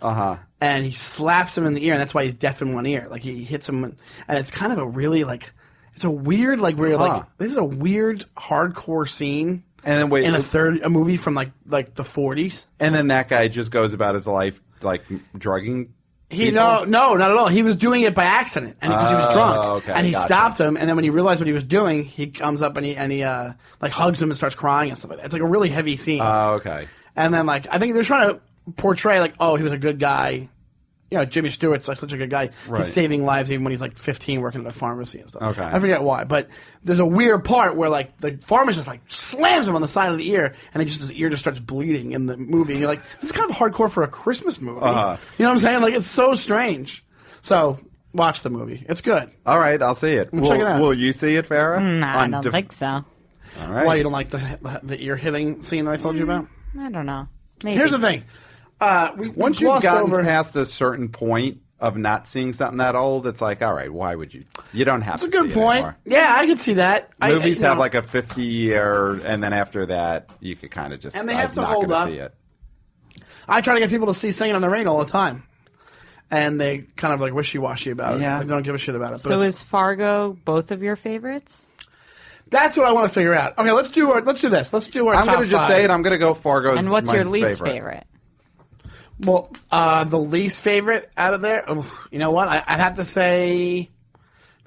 C: And he slaps him in the ear, and that's why he's deaf in one ear. Like, he hits him, and it's kind of a really, like, it's a weird, like, where, like, this is a weird, hardcore scene.
E: And then wait,
C: in a movie from, like the 40s.
E: And then that guy just goes about his life, like, drugging
C: No, not at all. He was doing it by accident, and because he was drunk,
E: okay,
C: and he
E: gotcha.
C: stopped him. And then when he realized what he was doing, he comes up and he like hugs him and starts crying and stuff like that. It's like a really heavy scene.
E: Okay.
C: And then like I think they're trying to portray like, oh, he was a good guy. You know, Jimmy Stewart's like such a good guy.
E: Right.
C: He's saving lives even when he's like 15 working at a pharmacy and stuff.
E: Okay.
C: I forget why, but there's a weird part where like the pharmacist like slams him on the side of the ear, and his ear just starts bleeding in the movie. And you're like, this is kind of hardcore for a Christmas movie. You know what I'm saying? Like, it's so strange. So watch the movie. It's good.
E: All right, I'll see it.
C: Check it out.
E: Will you see it, Farah?
D: Nah, I don't think so.
E: All right.
C: Why you don't like the ear hitting scene that I told you about?
D: I don't know. Maybe.
C: Here's the thing.
E: Once you've gotten past a certain point of not seeing something that old, it's like, all right, why would you? You don't have
C: That's
E: to
C: a good
E: see it
C: point.
E: anymore.
C: Yeah, I can see that.
E: Movies have like a 50-year, and then after that, you could kind of just.
C: And they have to
E: I'm not
C: hold
E: gonna
C: up.
E: See it.
C: I try to get people to see Singing in the Rain all the time, and they kind of like wishy-washy about it.
E: Yeah.
C: They don't give a shit about it.
D: So is Fargo both of your favorites?
C: That's what I want to figure out. Okay, let's do this. Let's do our
E: I'm
C: top
E: going to just
C: five.
E: say it. I'm going to go Fargo's.
D: And what's
E: my
D: your least favorite?
C: Well, the least favorite out of there, you know what? I'd have to say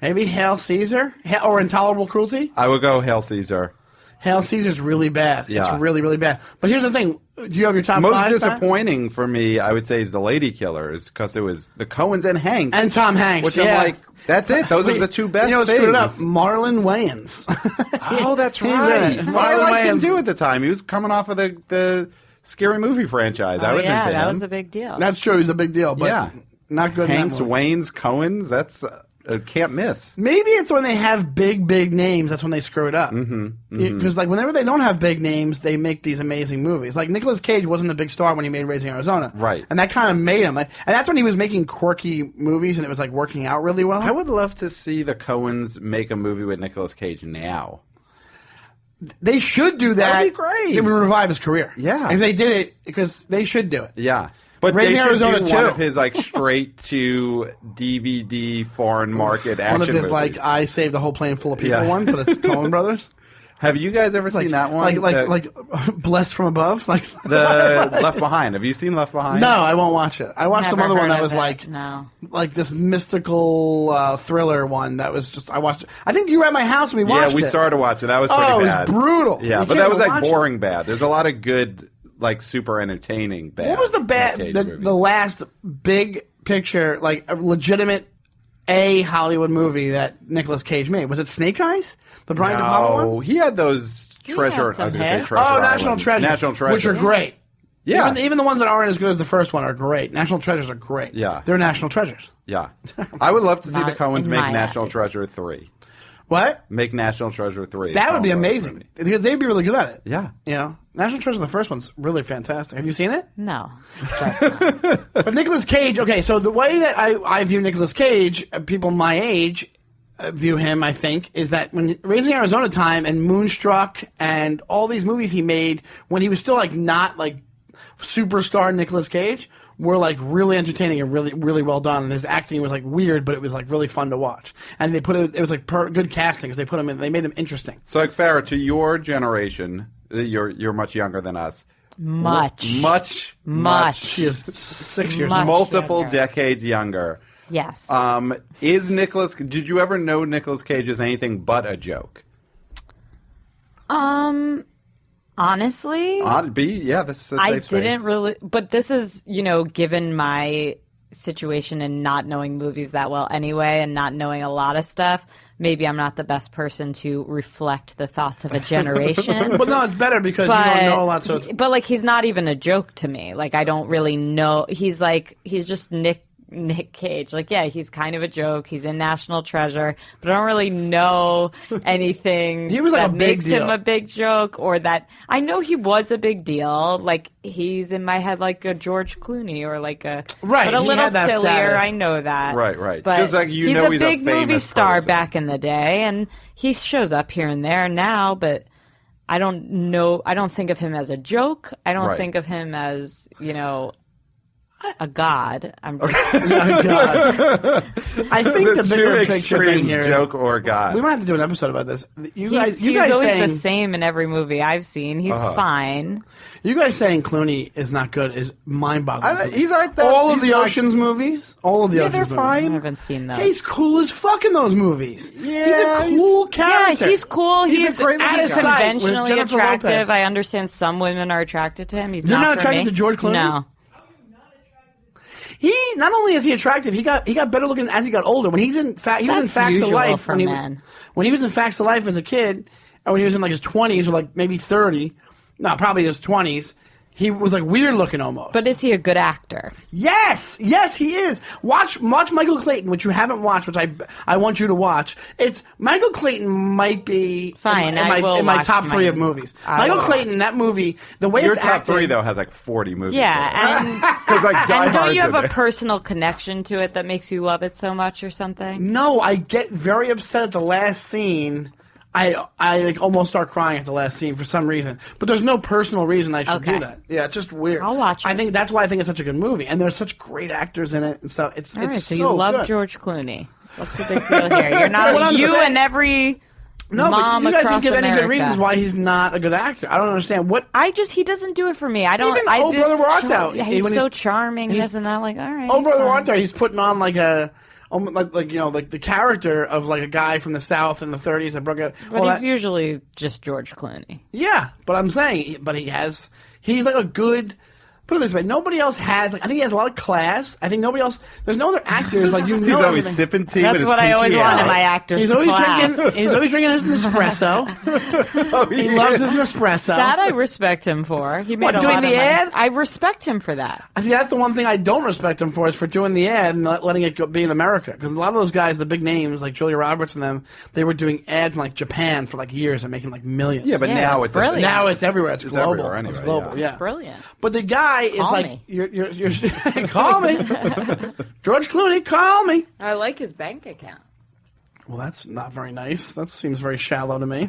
C: Maybe Hail Caesar or Intolerable Cruelty.
E: I would go Hail Caesar.
C: Hail Caesar's really bad.
E: Yeah.
C: It's really, really bad. But here's the thing. Do you have your top
E: Most
C: 5?
E: disappointing for me, I would say, is The Lady Killers, because it was the Coens and Hanks.
C: And Tom Hanks,
E: Which
C: yeah.
E: I'm like, that's it. Those are the two best
C: You know what
E: things.
C: screwed it up? Marlon Wayans.
E: Oh, that's
C: He's
E: right.
C: in it.
E: But I liked him,
C: Wayans.
E: too, at the time. He was coming off of the Scary Movie franchise. I was into him.
D: that was a big deal.
C: That's true. He's a big deal, but
E: Yeah.
C: not good
E: Hanks,
C: in that movie.
E: Wayans, Coens, that's can't miss.
C: Maybe it's when they have big names. That's when they screw it up. Because like whenever they don't have big names, they make these amazing movies. Like Nicolas Cage wasn't a big star when he made Raising Arizona,
E: Right.
C: And that kind of made him. And that's when he was making quirky movies, and it was like working out really well.
E: I would love to see the Coens make a movie with Nicolas Cage now.
C: They should do that.
E: That'd be great.
C: It would revive his career.
E: Yeah.
C: if they did it, because they should do it.
E: Yeah. But
C: Raising
E: they should
C: Arizona
E: do
C: too.
E: one of his like straight to DVD foreign market action
C: One of his
E: movies.
C: like I saved a whole plane full of people
E: Yeah.
C: ones, but it's Coen Brothers.
E: Have you guys ever seen that one?
C: Like Blessed from Above. Like
E: the Left Behind. Have you seen Left Behind?
C: No, I won't watch it. I watched some
D: Never
C: other one
D: heard
C: that
D: of
C: was
D: it.
C: like
D: No.
C: like this mystical thriller one that was just I watched it. I think you were at my house and we watched
E: Yeah, we
C: it.
E: started watching. That was pretty
C: Oh, it was
E: bad.
C: brutal.
E: Yeah,
C: You
E: but
C: can't
E: that was
C: even
E: like
C: watch it.
E: boring bad. There's a lot of good, like super entertaining bad.
C: What was the
E: Nick Cage
C: the
E: movies.
C: last big picture, like a legitimate Hollywood movie that Nicolas Cage made? Was it Snake Eyes? The Brian De Palma
E: No,
C: one?
E: he had those
D: had
E: treasure.
D: some
E: I was going to say
D: hits.
E: treasure.
C: Oh,
E: Island.
C: National Treasure.
E: National Treasure,
C: Which are great.
E: Yeah.
C: Even the ones that aren't as good as the first one are great. National Treasures are great.
E: Yeah.
C: They're national treasures.
E: Yeah, I would love to see the
D: Not
E: Coens
D: in
E: make
D: my
E: National
D: eyes.
E: Treasure 3.
C: What?
E: Make National Treasure 3.
C: That would be
E: Coen Brothers
C: amazing.
E: movie.
C: Because they'd be really good at it.
E: Yeah.
C: You know? National Treasure, the first one's really fantastic. Have you seen it?
D: No.
C: But Nicolas Cage, okay, so the way that I view Nicolas Cage, people my age view him, I think, is that when Raising Arizona time and Moonstruck and all these movies he made when he was still like not like superstar Nicolas Cage were like really entertaining and really, really well done. And his acting was like weird, but it was like really fun to watch. And they put it was like good casting because they put him in, they made him interesting.
E: So, like Farah, to your generation, you're much younger than us.
D: Much.
C: She is 6 years
D: Much.
C: old.
E: multiple
D: younger.
E: decades younger.
D: Yes.
E: Is Nicolas? Did you ever know Nicolas Cage as anything but a joke?
D: Honestly,
E: Yeah, this is a
D: I
E: safe space.
D: didn't really, but this is, given my situation and not knowing movies that well anyway and not knowing a lot of stuff, maybe I'm not the best person to reflect the thoughts of a generation.
C: But no, it's better because you don't know a lot. So it's,
D: But like, he's not even a joke to me. Like, I don't really know. He's just Nick Cage. Like, yeah, he's kind of a joke. He's in National Treasure, but I don't really know anything
C: He was like
D: that
C: a big
D: makes
C: deal.
D: him a big joke, or that I know he was a big deal. Like, he's in my head like a George Clooney or like a
C: Right,
D: but a
C: he
D: little
C: had that
D: sillier.
C: status.
D: I know that.
E: Right.
D: But
E: Just like he's
D: he's a
E: a
D: big movie
E: famous
D: star
E: person.
D: back in the day, and he shows up here and there now, but. I don't know. I don't think of him as a joke. I don't
E: Right.
D: think of him as, a god. I'm just,
C: oh, God. I think the
E: The
C: bigger
E: two
C: picture thing
E: extremes,
C: here is
E: joke or God.
C: we might have to do an episode about this. You
D: he's
C: guys
D: always
C: saying
D: the same in every movie I've seen. He's fine.
C: you guys saying Clooney is not good is mind-boggling.
E: He's like that.
C: all of
E: he's
C: the
E: like-
C: Ocean's movies. All of the
E: Yeah,
C: Ocean's
E: they're
C: movies.
D: I
E: fine.
D: haven't seen those.
C: He's cool as fuck in those movies.
E: Yeah,
C: he's a cool
D: yeah,
C: character.
D: he's cool.
E: He's a great
C: out of
E: looking
C: sight
E: guy.
C: with
D: conventionally
C: Jennifer
D: attractive.
C: Lopez.
D: I understand some women are attracted to him. He's
C: You're not
D: for
C: attracted
D: me.
C: to George Clooney?
D: No.
C: He not only is he attractive, he got better looking as he got older. When he's in fact, he was in
D: That's
C: Facts of
D: usual
C: Life
D: for
C: when
D: men.
C: when he was in Facts of Life as a kid, or when he was in like his 20s or like maybe 30. No, probably his 20s. He was like weird looking almost.
D: But is he a good actor?
C: Yes, he is. Watch Michael Clayton, which you haven't watched, which I want you to watch. It's Michael Clayton might be
D: Fine,
C: in
D: I will
C: my
D: watch
C: top 3
D: mine.
C: of movies.
D: I
C: Michael
D: will.
C: Clayton, that movie, the way
E: Your
C: it's
E: top
C: acted,
E: 3 though has like 40 movies.
D: Yeah, and,
E: Because like Die
D: and don't
E: Hard's
D: you have
E: in
D: a
E: it.
D: personal connection to it that makes you love it so much or something?
C: No, I get very upset at the last scene. I like almost start crying at the last scene for some reason, but there's no personal reason I should
D: Okay.
C: do that. Yeah, it's just weird.
D: I'll watch it.
C: I think that's why I think it's such a good movie, and there's such great actors in it and stuff. It's
D: All right,
C: it's
D: so you love
C: good.
D: George Clooney. What's the big deal here? You're not
C: What I'm
D: you
C: saying-
D: and every
C: No,
D: mom
C: but you guys
D: across
C: didn't give any good
D: America.
C: reasons why he's not a good actor. I don't understand what.
D: He doesn't do it for me. I don't.
C: Even
D: I,
C: Old
D: this
C: Brother Where Art
D: char-
C: Thou?
D: Yeah, he's
C: When
D: so
C: he's-
D: charming.
C: he's-
D: This and that. Like, all right.
C: Oh,
D: he's
C: Brother
D: fine.
C: Arthur, he's putting on like a like the character of like a guy from the South in the 30s that broke it.
D: But he's usually just George Clooney.
C: Yeah, but I'm saying, he's like a good. Put it this way: nobody else has. Like, I think he has a lot of class. I think nobody else. There's no other actors like
E: He's always
C: everything.
E: sipping tea.
D: That's
E: with his
D: what I always
E: pinky
D: want in
E: out.
D: my actor's
C: He's always
D: class.
C: drinking. He's always drinking his Nespresso. He loves his Nespresso.
D: That I respect him for. He made
C: What,
D: a
C: doing
D: lot
C: the
D: of money.
C: ad?
D: I respect him for that.
C: I see. That's the one thing I don't respect him for is for doing the ad and not letting it be in America. Because a lot of those guys, the big names like Julia Roberts and them, they were doing ads in like Japan for like years and making like millions.
E: Yeah, but
D: Yeah,
E: now
D: it's
E: it's
D: brilliant.
C: Now it's everywhere. It's global.
E: everywhere anyway,
C: It's global.
E: yeah.
C: Yeah.
D: It's brilliant.
C: But the guy is
D: Call
C: like,
D: me.
C: you're call me, George Clooney, call me.
D: I like his bank account.
C: Well, that's not very nice. That seems very shallow to me.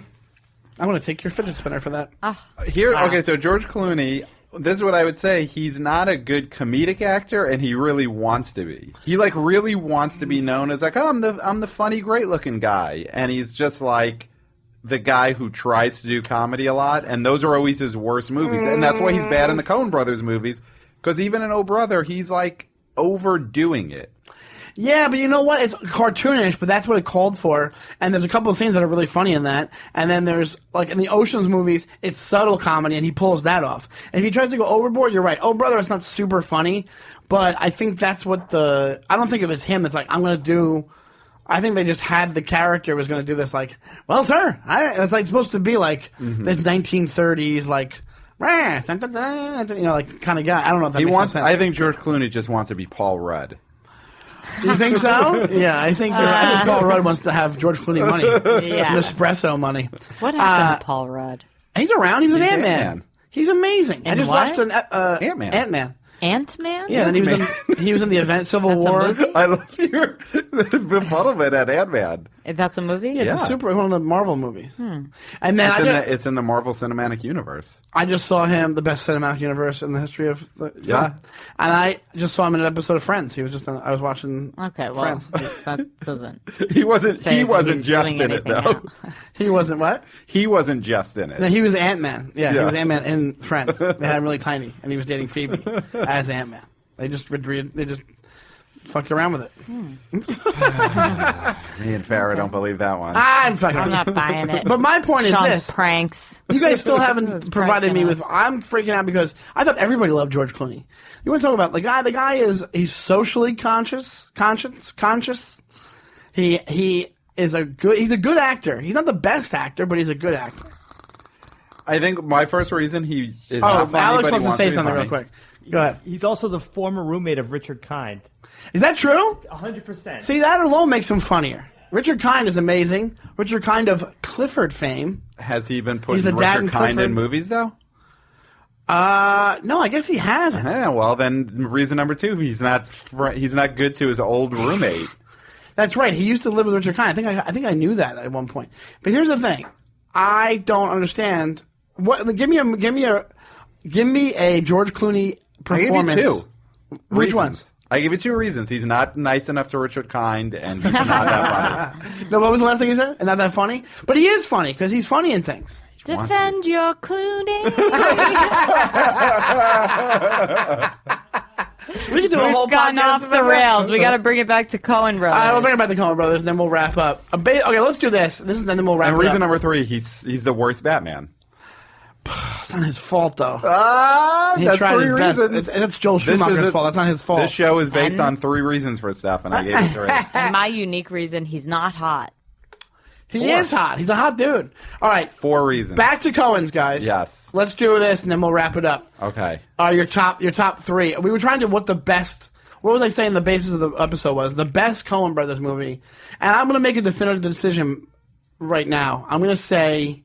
C: I'm going to take your fidget spinner for that.
E: Okay, so George Clooney, this is what I would say. He's not a good comedic actor, and he really wants to be. He like really wants to be known as like, oh, I'm the funny, great looking guy, and he's just like the guy who tries to do comedy a lot, and those are always his worst movies, and that's why he's bad in the Coen Brothers movies. Because even in Oh Brother, he's like overdoing it.
C: Yeah, but you know what? It's cartoonish, but that's what it called for. And there's a couple of scenes that are really funny in that. And then there's, like, in the Ocean's movies, it's subtle comedy, and he pulls that off. And if he tries to go overboard, you're right. Oh, Brother, it's not super funny. But I think that's what I don't think it was him that's like, I'm going to do... I think they just had the character was going to do this, like, well, sir, it's like supposed to be like this 1930s, like... like kind of guy. I don't know if that makes sense.
E: I think George Clooney just wants to be Paul Rudd.
C: Do you think so? Yeah, I think Paul Rudd wants to have George Clooney money.
D: Yeah.
C: Nespresso money.
D: What happened to Paul Rudd?
C: He's around. He was an
E: He's
C: Ant-Man.
E: Ant-Man.
C: He's amazing. I just
D: what?
C: watched an
E: Ant-Man.
C: Ant-Man.
D: Ant-Man?
C: Yeah, and he was in the event Civil
D: That's a
C: War.
D: movie?
E: I love your befuddlement at Ant-Man.
D: That's a movie?
C: Yeah, it's one of the Marvel movies. And then
E: It's in the Marvel Cinematic Universe.
C: I just saw him, the best cinematic universe in the history of the film.
E: Yeah.
C: And I just saw him in an episode of Friends. He was just I was watching
D: Okay, well,
C: Friends.
D: that doesn't
E: He wasn't
D: say that he's
E: just
D: doing
E: in it
D: anything
E: though.
D: now.
C: He wasn't what?
E: He wasn't just in it.
C: No, he was Ant-Man. Yeah, he
E: Yeah.
C: was Ant-Man in Friends. They had him really tiny, and he was dating Phoebe as Ant-Man. They just fucked around with it.
E: Me and Farah don't believe that one.
C: I'm fucking.
D: I'm not buying it.
C: But my point is
D: Sean's
C: this:
D: pranks.
C: you guys still
D: It's
C: haven't provided me with.
D: pranking us.
C: I'm freaking out because I thought everybody loved George Clooney. You want to talk about the guy? The guy he's socially conscious. He is he's a good actor. He's not the best actor, but he's a good actor.
E: I think my first reason he is not funny,
C: Alex
E: but he
C: wants to say
E: be
C: something
E: funny.
C: real quick. Go ahead.
F: He's also the former roommate of Richard Kind.
C: Is that true?
F: 100%.
C: See, that alone makes him funnier. Richard Kind is amazing. Richard Kind of Clifford fame.
E: Has he been
C: He's
E: putting
C: the dad in
E: Richard Kind
C: Clifford.
E: in movies though?
C: No, I guess he hasn't.
E: Yeah, well then reason number 2, he's not good to his old roommate.
C: That's right. He used to live with Richard Kind. I think I knew that at one point. But here's the thing: I don't understand. What? Give me a George Clooney performance.
E: I gave you 2.
C: Which
E: reasons.
C: ones?
E: I give you 2 reasons. He's not nice enough to Richard Kind, and he's not that funny.
C: No, what was the last thing you said? And not that funny? But he is funny because he's funny in things.
D: Defend your Clooney.
C: We can do a whole
D: We've gotten
C: podcast
D: off
C: about
D: the
C: that.
D: rails. We got to bring it back to Coen Brothers.
C: All right, we'll bring it back to Coen Brothers, and then we'll wrap up. Okay, let's do this. Then we'll wrap
E: And
C: it
E: reason
C: up.
E: number 3, he's the worst Batman.
C: It's not his fault, though. He
E: That's
C: tried
E: 3
C: his best.
E: reasons.
C: It's Joel
E: This
C: Schumacher's
E: is
C: fault. That's not his fault.
E: This show is based
D: And-
E: on 3 reasons for stuff, and I gave it 3.
D: And my unique reason, he's not hot.
C: He is hot. He's a hot dude. All right,
E: 4 reasons.
C: back to Coen's, guys.
E: Yes.
C: Let's do this, and then we'll wrap it up.
E: Okay.
C: Your top 3. We were trying to what was I saying the basis of the episode was? The best Coen Brothers movie. And I'm going to make a definitive decision right now. I'm going to say,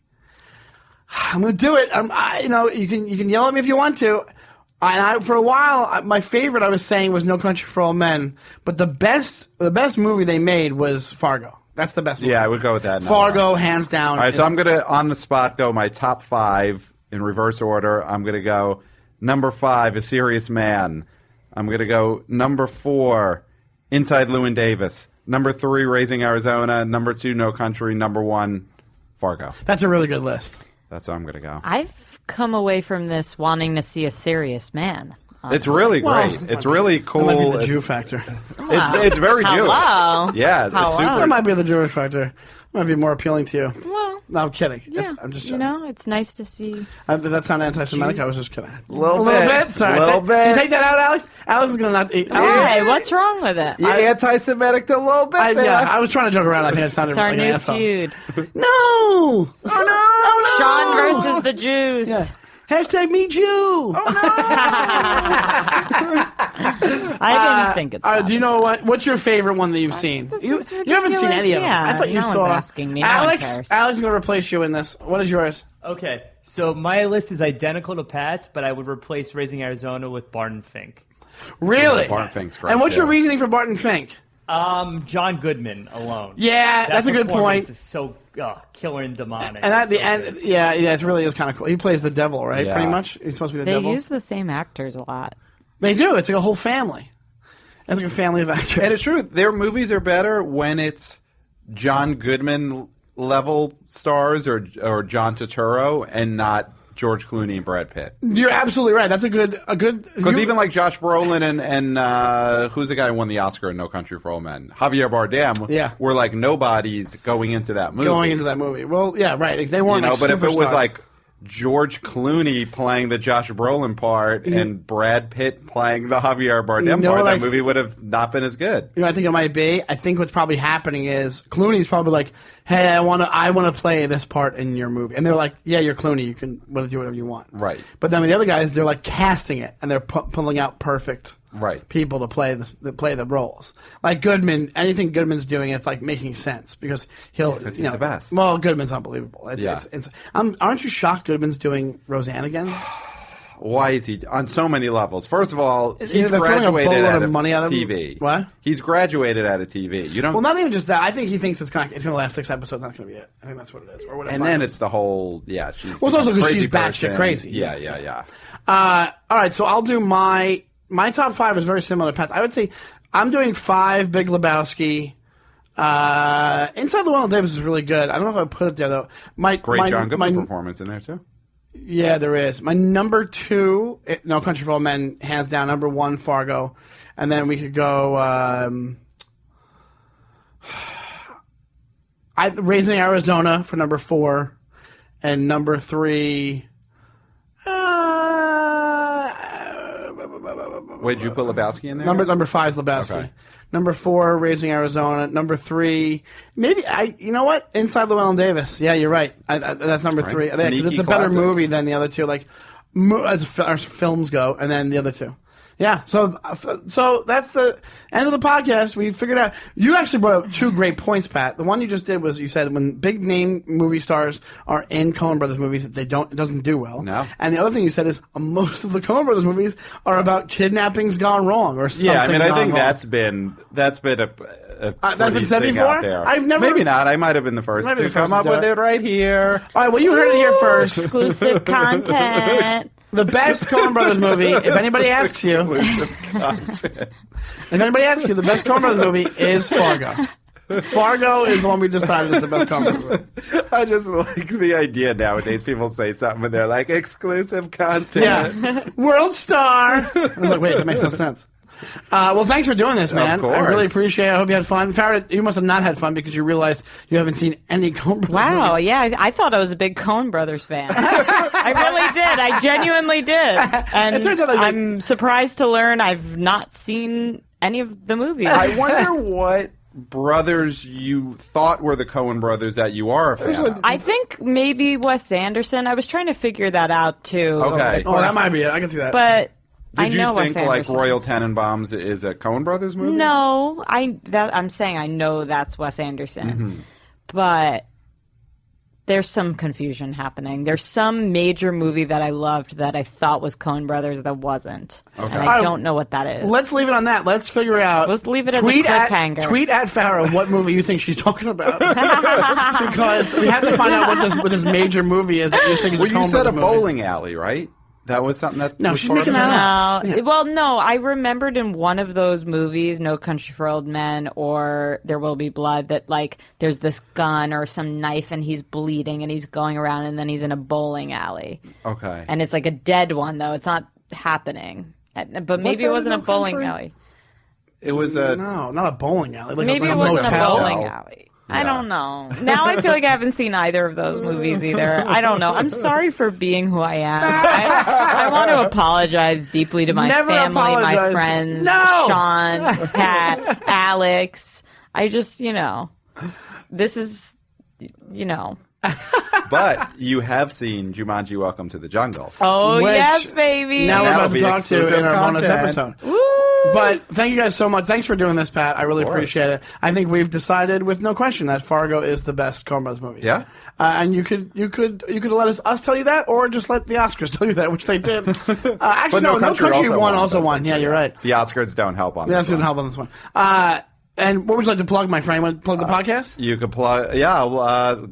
C: I'm going to do it. You can yell at me if you want to. And for a while, my favorite I was saying was No Country for Old Men. But the best movie they made was Fargo. That's the best movie.
E: Yeah, I would go with that.
C: Fargo, hands down.
E: All right, so I'm going to, on the spot, go my top 5 in reverse order. I'm going to go number 5, A Serious Man. I'm going to go number 4, Inside Llewyn Davis. Number 3, Raising Arizona. Number 2, No Country. Number 1, Fargo.
C: That's a really good list.
E: That's how I'm going to go.
D: I've come away from this wanting to see A Serious Man.
E: It's really great. It's really cool.
C: That might be the
E: It's-
C: Jew factor.
E: It's very Jewish.
D: Hello.
E: Yeah, it's
D: Hello.
E: super.
C: That might be the Jewish factor. Might be more appealing to you.
D: Well,
C: No, I'm kidding.
D: yeah.
C: I'm just
D: you
C: joking.
D: know, it's nice to see.
C: Did that sound anti-Semitic? I was just kidding. A
E: Little
C: little
E: bit.
C: bit. Sorry.
E: Little bit.
C: Can you take that out, Alex? Alex is gonna not eat.
D: Hey, what's wrong with it?
E: You're anti-Semitic a little bit there.
C: Yeah, I was trying to joke around. I think I sounded
D: It's our
C: like an
D: new
C: asshole.
D: feud.
C: No. Oh no.
D: Sean versus the Jews.
C: Yeah. Hashtag me Jew.
D: I didn't think it's.
C: Do you know what's your favorite one that you've seen? You
D: is
C: haven't seen any of them.
D: ridiculous.
C: I thought you
D: Yeah, no
C: saw.
D: one's asking me. No one
C: Alex,
D: cares.
C: Alex is going to replace you in this. What is yours?
F: Okay, so my list is identical to Pat's, but I would replace Raising Arizona with Barton Fink.
C: Really?
E: Barton Fink's great,
C: And what's your
E: yeah.
C: reasoning for Barton Fink?
F: John Goodman alone.
C: Yeah,
F: That
C: that's a good
F: performance
C: point.
F: is so killer and demonic.
C: And at the
F: So
C: end,
F: good.
C: yeah, it really is kind of cool. He plays the devil, right?
E: Yeah.
C: Pretty much. He's supposed to be the
D: They
C: devil.
D: use the same actors a lot.
C: They do. It's like a whole family. It's like a family of actors.
E: And it's true. Their movies are better when it's John Goodman level stars or John Turturro and not George Clooney and Brad Pitt.
C: You're absolutely right. That's a good.
E: Because even like Josh Brolin and who's the guy who won the Oscar in No Country for Old Men? Javier Bardem.
C: Yeah.
E: Were like nobodies going into that movie.
C: going into that movie. Well, yeah, right. They weren't. Like
E: but if it was
C: superstars.
E: like George Clooney playing the Josh Brolin part and Brad Pitt playing the Javier Bardem
C: know
E: part,
C: what
E: that
C: I
E: movie would have not been as good.
C: I think it might be. I think what's probably happening is Clooney's probably like, "Hey, I want to play this part in your movie," and they're like, "Yeah, you're Clooney. You can do whatever you want."
E: Right.
C: But then with the other guys, they're like casting it, and they're pulling out perfect people to play the roles. Like Goodman, anything Goodman's doing, it's like making sense because
E: Because he's the best.
C: Well, Goodman's unbelievable. Aren't you shocked Goodman's doing Roseanne again?
E: Why is he on so many levels? First of all, he's
C: they're throwing a
E: graduated
C: boatload
E: out
C: of money out of him.
E: TV.
C: What?
E: He's graduated out of TV. You don't.
C: Well, not even just that. I think he thinks it's going to last 6 episodes. Not going to be it. I think that's what it is. Or whatever.
E: and then it's the whole she's
C: Well, it's also
E: become a
C: because
E: crazy
C: she's batshit
E: person.
C: crazy.
E: Yeah.
C: All right, so I'll do my top 5 is very similar to Pat's. I would say I'm doing 5 Big Lebowski. Inside Llewellyn Davis is really good. I don't know if I put it there though.
E: Great John Goodman performance in there too.
C: Yeah, there is. My number 2, No Country for Old Men, hands down. Number 1, Fargo, and then we could go. Raising Arizona for number 4, and number 3.
E: Wait, did you put Lebowski in there?
C: Number 5 is Lebowski.
E: Okay.
C: Number 4, Raising Arizona. Number 3, maybe you know what? Inside Llewellyn Davis. Yeah, you're right. That's number 3.
E: Right.
C: Yeah, 'cause
E: Sneaky
C: it's a better
E: classic.
C: movie than the other two. Like as films go, and then the other two. Yeah, so that's the end of the podcast. We figured out. You actually brought up 2 great points, Pat. The one you just did was you said when big name movie stars are in Coen Brothers movies, it doesn't do well.
E: No.
C: And the other thing you said is most of the Coen Brothers movies are about kidnappings gone wrong or something.
E: Yeah, I mean, I
C: gone
E: think
C: wrong.
E: that's been a
C: that's been said
E: thing
C: before?
E: out there.
C: I've never-
E: Maybe not. I might have been the first
C: Maybe
E: to
C: the first
E: come up
C: to do
E: with
C: it.
E: it right here.
C: All right, well, you heard it here first.
D: Exclusive content.
C: The best Coen Brothers movie, if anybody asks you, the best Coen Brothers movie is Fargo. Fargo is the one we decided is the best Coen Brothers movie.
E: I just like the idea nowadays. People say something and they're like, exclusive content.
C: Yeah. World star. I'm like, wait, that makes no sense. Well, thanks for doing this, man.
E: course.
C: I really appreciate it. I hope you had fun. Farah, you must have not had fun because you realized you haven't seen any Coen Brothers
D: Wow,
C: movies.
D: yeah, I thought I was a big Coen Brothers fan. I really did. I genuinely did. And
C: It turns out like-
D: I'm surprised to learn I've not seen any of the movies.
E: I wonder what brothers you thought were the Coen brothers that you are a fan of.
D: I think maybe Wes Anderson. I was trying to figure that out too.
E: Okay.
C: Oh, that might be it. I can see that.
D: But I
E: Did
D: know
E: you
D: Wes
E: think like
D: Anderson.
E: Royal Tenenbaums is a Coen brothers movie?
D: No, I'm saying I know that's Wes Anderson, but there's some confusion happening. There's some major movie that I loved that I thought was Coen Brothers that wasn't, and I don't know what that is.
C: Let's leave it on that. Let's figure out.
D: Let's leave it as a
C: tweet
D: cliffhanger.
C: Tweet at Farah what movie you think she's talking about. Because we have to find out what this major movie is that you think is
E: Well,
C: a Coen
E: you said a
C: Brothers movie.
E: bowling alley, right? That was something that
C: No,
E: was
C: she's
E: part
C: making
E: of it?
C: that up.
D: No, well, no. I remembered in one of those movies, No Country for Old Men or There Will Be Blood, that like there's this gun or some knife and he's bleeding and he's going around and then he's in a bowling alley.
E: Okay.
D: And it's like a dead one though; it's not happening. But maybe it wasn't a bowling alley.
E: It was a
C: No, not a bowling alley. Like
D: Maybe
C: a
D: it wasn't a
C: motel.
D: bowling alley. I don't know. Now I feel like I haven't seen either of those movies either. I don't know. I'm sorry for being who I am. I want to apologize deeply to my
C: Never
D: family, my
C: apologize.
D: friends,
C: No!
D: Sean, Pat, Alex. I just, this is,
E: But you have seen Jumanji: Welcome to the Jungle.
D: Oh,
C: Which-
D: yes, baby.
C: Now we're
E: That'll
C: about to
E: be
C: talk to
E: exclusive
C: in our bonus
E: content.
C: episode. But thank you guys so much. Thanks for doing this, Pat. I really
E: course.
C: appreciate it. I think we've decided with no question that Fargo is the best Coen Brothers movie.
E: Yeah?
C: And you could let us tell you that, or just let the Oscars tell you that, which they did. Actually,
E: No
C: No
E: Country
C: Country
E: also
C: also
E: won.
C: won. Yeah, you're right.
E: The Oscars don't help on
C: Yeah,
E: this
C: that's going
E: one.
C: to help on this one. And what would you like to plug, my friend? Want to plug the podcast?
E: You could plug,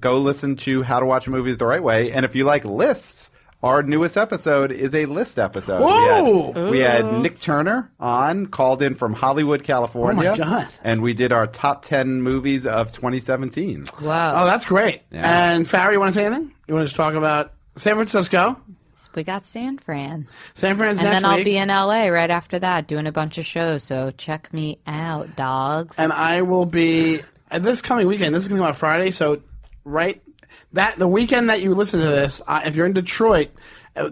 E: go listen to How to Watch Movies the Right Way. And if you like lists, our newest episode is a list episode.
C: Whoa!
E: We had Nick Turner called in from Hollywood, California.
C: Oh, my God.
E: And we did our top 10 movies of 2017.
D: Wow.
C: Oh, that's great.
E: Yeah.
C: And Farah, you want to say anything? You want to just talk about San Francisco?
D: We got San Fran.
C: San Fran's
D: And
C: next
D: then I'll
C: week.
D: be in LA right after that doing a bunch of shows. So check me out, dogs.
C: And I will be this coming weekend. This is going to be on Friday. So, the weekend that you listen to this, if you're in Detroit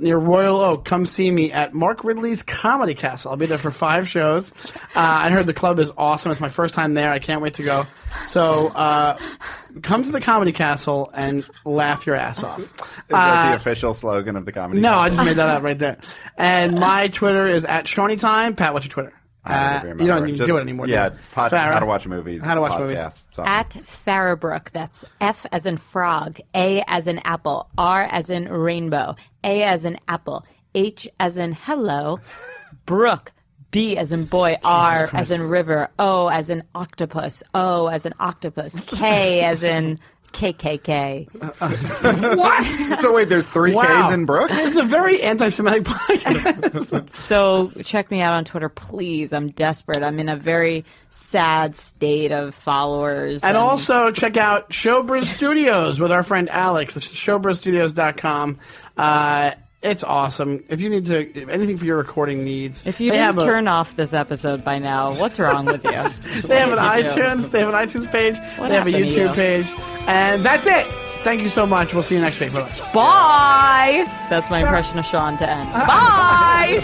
C: near Royal Oak, come see me at Mark Ridley's Comedy Castle. I'll be there for 5 shows. I heard the club is awesome. It's my first time there. I can't wait to go. So, come to the Comedy Castle and laugh your ass off.
E: Is that the official slogan of the comedy?
C: No,
E: Club?
C: I just made that up right there. And my Twitter is @ShawneeTime. Pat, what's your Twitter?
E: I don't
C: You don't
E: remember.
C: even
E: Just-
C: do it anymore.
E: Yeah,
C: do you?
E: How
C: Farah?
E: to Watch Movies.
C: How to Watch
E: podcast,
C: Movies.
E: something.
D: At Farah Brook. That's F as in frog, A as in apple, R as in rainbow, A as in apple, H as in hello, Brook, B as in boy, R as in river, O as in octopus, O as in octopus, K as in KKK.
C: What?
E: So wait, there's 3
C: Wow.
E: Ks in Brooke?
C: This is a very anti-Semitic podcast.
D: So check me out on Twitter, please. I'm desperate. I'm in a very sad state of followers.
C: And also check out Showbiz Studios with our friend Alex. It's showbizstudios.com. It's awesome. If you need anything for your recording needs,
D: if you didn't turn off this episode by now, what's wrong with you?
C: They have an iTunes. They have an iTunes page.
D: What
C: They have a
D: happened to
C: YouTube
D: you?
C: page. And that's it. Thank you so much. We'll see you next week. Bye-bye.
D: Bye! That's my impression of Sean to end. Bye!